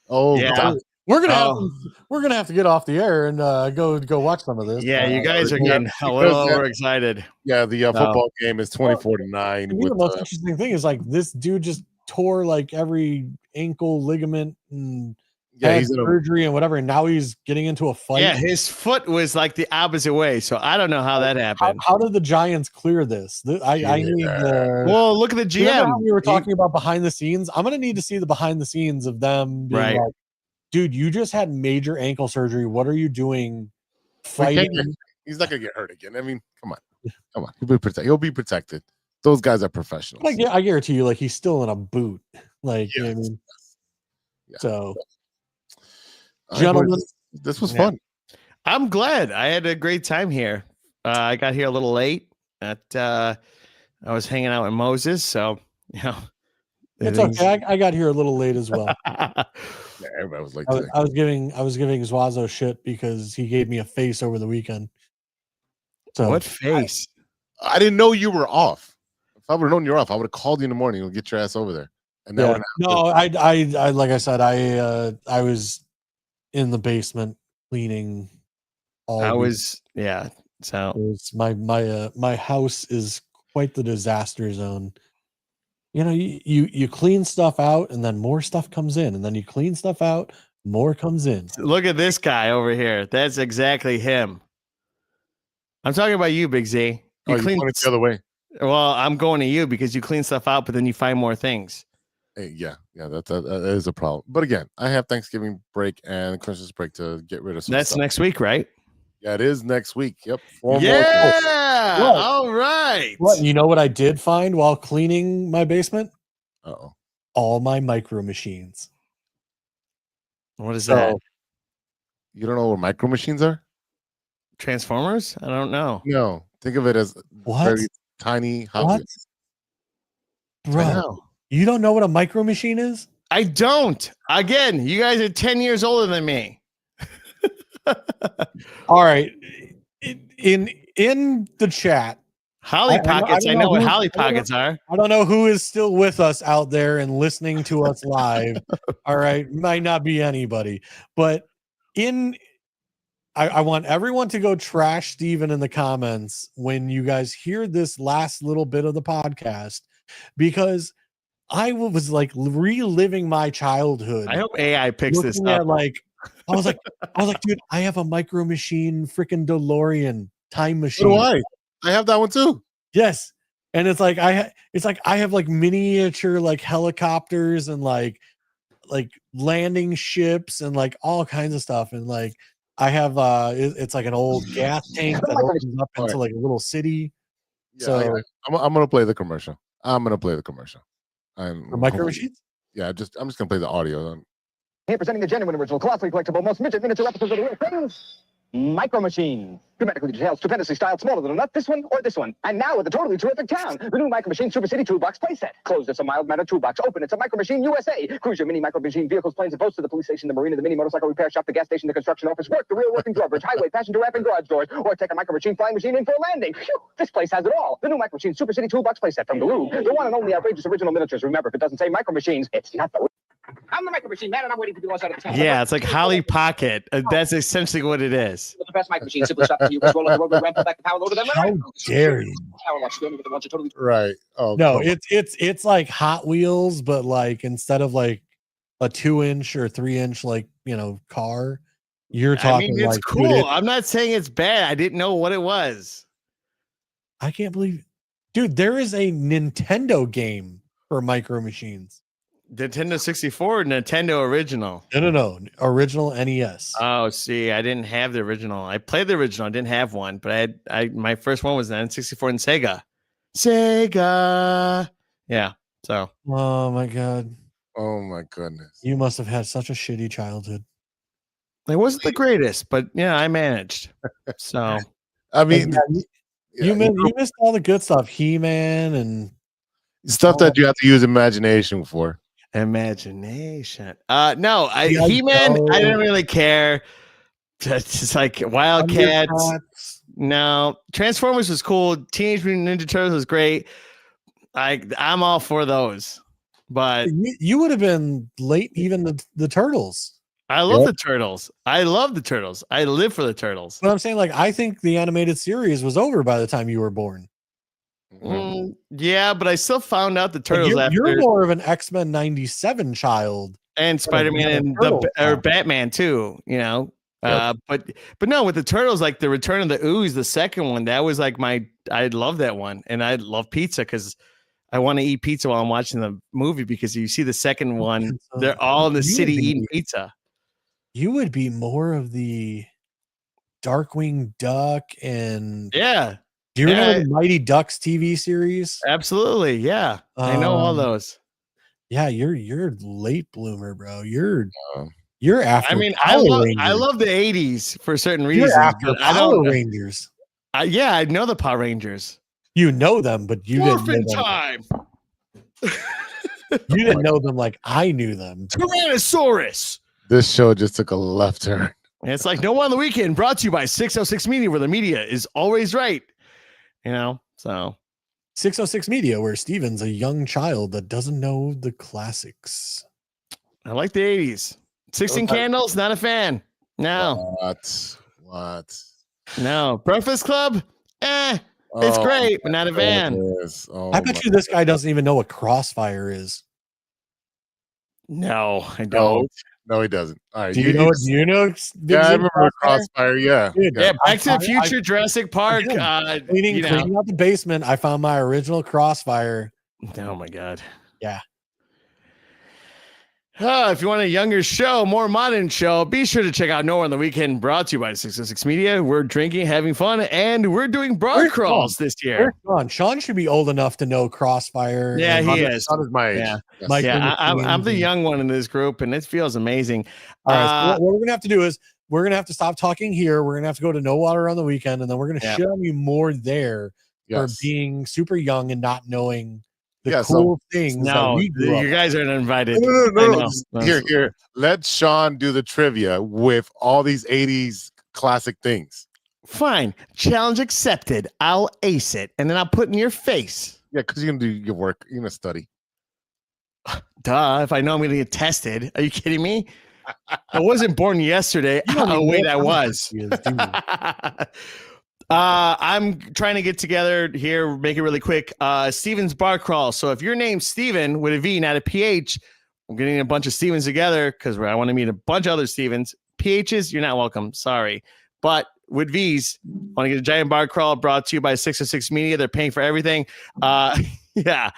Oh, yeah. We're gonna have to get off the air and go watch some of this. Yeah, you guys are getting a little overexcited. Yeah, the football game is 24-9. The most interesting thing is like this dude just tore like every ankle ligament and Yeah, had he's in a, surgery and whatever, and now he's getting into a fight. Yeah, his foot was like the opposite way, so I don't know how that happened. How did the Giants clear this? I need the. Well, look at the GM. Remember how we were talking about behind the scenes? I'm gonna need to see the behind the scenes of them being Right. like, dude, you just had major ankle surgery. What are you doing fighting? he's not gonna get hurt again. I mean, come on. He'll be protected. Those guys are professionals. Like, I guarantee you, like he's still in a boot. Like, you know what I mean? Yeah. So, All right, gentlemen, boys, this was fun. I'm glad. I had a great time here. I got here a little late. I was hanging out with Moses, so you know. it's okay. I got here a little late as well. Yeah, everybody was like, I was giving Zwazo shit because he gave me a face over the weekend. So What face? I didn't know you were off. If I would have known you were off, I would have called you in the morning and get your ass over there. And that I like I said, I was in the basement cleaning all I week. was So It was my house is quite the disaster zone. You know, you clean stuff out and then more stuff comes in, and then you clean stuff out, more comes in. look at this guy over here. That's exactly him. I'm talking about you, Big Z. you clean went the other way. Well, I'm going to you because you clean stuff out, but then you find more things. Hey, yeah, that is a problem. But again, I have Thanksgiving break and Christmas break to get rid of some That's stuff. next week, right? Yeah, it is next week. Yep. 4 more. Yeah. What? All right. What, you know what I did find while cleaning my basement? Uh-oh. All my micro machines. What is that? You don't know what micro machines are? Transformers? I don't know. No. Think of it as What? very tiny Hot What? Wheels. Bro, you don't know what a micro machine is? I don't. Again, you guys are 10 years older than me. All right. In the chat, Holly Pockets. I know what Holly Pockets are. I don't know who is still with us out there and listening to us live. All right. Might not be anybody, but I want everyone to go trash Steven in the comments when you guys hear this last little bit of the podcast, because I was like reliving my childhood. I hope AI picks this looking at, up. like, I was like, dude, I have a micro machine, freaking DeLorean time machine. So do I. I have that one too. Yes. And it's like I have like miniature like helicopters and like landing ships and like all kinds of stuff. And like I have it's like an old gas tank that opens up into like a little city. Yeah, So I'm gonna play the commercial. for micro machines? Yeah, I'm just gonna play the audio. Here presenting the genuine original, colossally collectible, most midget miniature episodes of the real things. Micro Machines. Dramatically detailed, stupendously styled, smaller than a nut, this one or this one. And now with a totally terrific town. The new Micro Machine Super City Toolbox playset. Closed, it's a mild mannered toolbox. Open, it's a Micro Machine USA. Cruise your mini Micro Machine vehicles, planes, and boats to the police station, the marina, the mini motorcycle repair shop, the gas station, the construction office, work, the real working drawbridge, highway, passenger ramp, and garage doors. Or take a Micro Machine flying machine in for a landing. Phew, this place has it all. The new Micro Machine Super City Toolbox playset from Galoo. The one and only outrageous original miniatures. Remember, if it doesn't say Micro Machines, it's not the... I'm the Micro Machine man, and I'm waiting for the outside of the town. Yeah, it's like Holly Pocket. That's essentially what it is. The best Micro Machine simply stop you, roll up the road, ramp back the power load of them. How dare you? Right. Oh No, it's like Hot Wheels, but like instead of like a 2-inch or 3-inch like car, you're talking. I mean, it's like, cool. dude, I'm not saying it's bad. I didn't know what it was. I can't believe, dude, there is a Nintendo game for micro machines. Nintendo 64 or Nintendo original? No. Original NES. Oh, see, I didn't have the original. I played the original. I didn't have one, but my first one was the N64 and Sega. Yeah. So. Oh my god. Oh my goodness. You must have had such a shitty childhood. It wasn't the greatest, but yeah, I managed. So. I mean, you missed all the good stuff. He-Man and stuff that you have to use imagination for. Imagination. No, He-Man, I didn't really care. It's like Wildcats. No, Transformers was cool. Teenage Mutant Ninja Turtles was great. I'm all for those. But you would have been late even the Turtles. I love the Turtles. I love the Turtles. I live for the Turtles. But I'm saying, like, I think the animated series was over by the time you were born. Yeah, but I still found out the turtles You're more of an X-Men 97 child. and Spider-Man and or Batman too, you know. But no, with the turtles, like the Return of the Ooze, the second one, that was like I love that one, and I love pizza because I want to eat pizza while I'm watching the movie because you see the second one, they're all in the city eating pizza. You would be more of the Darkwing Duck and Do you remember the Mighty Ducks TV series? Absolutely, yeah. I know all those. Yeah, you're late bloomer, bro. You're after. I mean, I love the 80s for certain reasons. You're after Power Rangers. Yeah, I know the Power Rangers. You know them, but you didn't know them. Time. You didn't know them like I knew them. Tyrannosaurus. This show just took a left turn. And it's like No One on the Weekend, brought to you by 606 Media, where the media is always right. You know, so 606 Media, where Steven's a young child that doesn't know the classics. I like the 80s. 16 Candles, not a fan. No. What? No. Breakfast Club? It's great, but not a fan. I bet you this guy doesn't even know what Crossfire is. No, I don't. No, he doesn't. All right. Do you know? Yeah, I remember Crossfire. Yeah. Yeah. Back to the Future, Jurassic Park. Cleaning out the basement, I found my original Crossfire. Oh my God. Yeah. If you want a younger show, more modern show, be sure to check out No One on the Weekend, brought to you by 606 Media. We're drinking, having fun, and we're doing broad crawls this year. Sean should be old enough to know Crossfire. Yeah, he is. Sean is my age. Yeah, yes. I'm the young one in this group, and it feels amazing. All right, so what we're going to have to do is we're going to have to stop talking here. We're going to have to go to No Water on the Weekend, and then we're going to show you more there for being super young and not knowing the cool things. No, you guys are uninvited. No. Here. Let Sean do the trivia with all these 80s classic things. Fine. Challenge accepted. I'll ace it, and then I'll put in your face. Yeah, because you're going to do your work. You're going to study. Duh. If I know I'm going to get tested. Are you kidding me? I wasn't born yesterday. Oh, wait, I was. I'm trying to get together here, make it really quick. Steven's Bar Crawl. So if your name's Steven with a V, not a PH, I'm getting a bunch of Stevens together because I want to meet a bunch of other Stevens. PHs, you're not welcome. Sorry. But with V's, want to get a giant bar crawl brought to you by 606 Media. They're paying for everything. Yeah,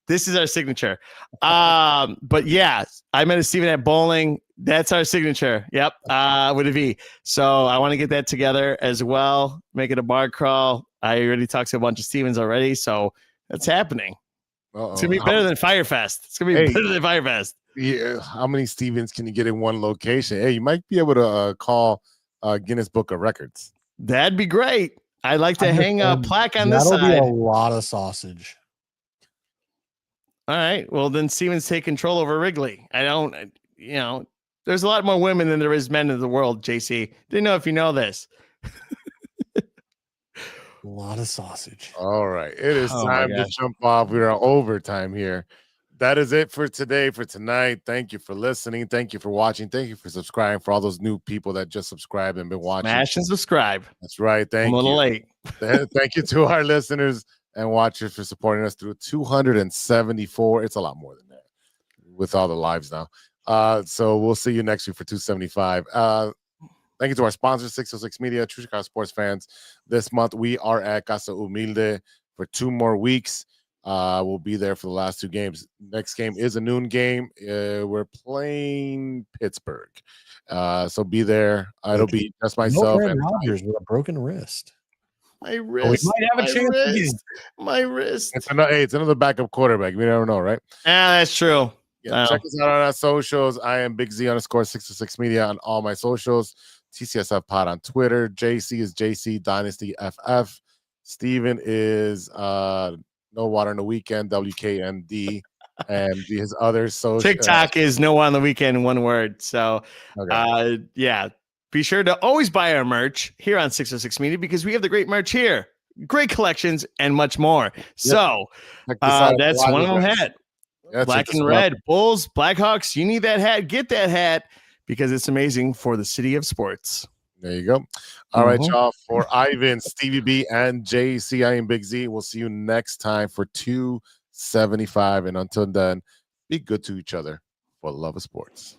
this is our signature. But yeah, I met a Steven at bowling. That's our signature. Yep. With a V. So I want to get that together as well. Make it a bar crawl. I already talked to a bunch of Stevens already. So that's happening. It's going to be better than Firefest. It's going to be better than Firefest. Yeah. How many Stevens can you get in one location? Hey, you might be able to call Guinness Book of Records. That'd be great. I'd like to hang a plaque on this side. That'll be a lot of sausage. All right. Well, then Stevens take control over Wrigley. There's a lot more women than there is men in the world, JC. Didn't know if you know this. A lot of sausage. All right. It is time to jump off. We are overtime here. That is it for today, for tonight. Thank you for listening. Thank you for watching. Thank you for subscribing. For all those new people that just subscribed and been watching. Smash and subscribe. That's right. Thank you. I'm a little late. Thank you to our listeners and watchers for supporting us through 274. It's a lot more than that with all the lives now. So we'll see you next week for 275. Thank you to our sponsor, 606 Media, True Chicago Sports Fans. This month we are at Casa Humilde for 2 more weeks. We'll be there for the last 2 games. Next game is a noon game. We're playing Pittsburgh. So be there. It'll be just myself and Rodgers with a broken wrist. My wrist. We might have a chance again. My wrist. It's another backup quarterback. We never know, right? That's true. Yeah, check us out on our socials. I am Big Z _606 Media on all my socials. TCSF Pod on Twitter. JC is JC Dynasty FF. Steven is No Water on the Weekend, WKND, and his other social. TikTok is No One on the Weekend, one word. So, yeah, be sure to always buy our merch here on 606 Media because we have the great merch here, great collections, and much more. So, that's one of them hat. Black and red, Bulls, Blackhawks. You need that hat. Get that hat because it's amazing for the city of sports. There you go. All right, Mhm. y'all. For Ivan, Stevie B, and JC, I am Big Z. We'll see you next time for 275. And until then, be good to each other for the love of sports.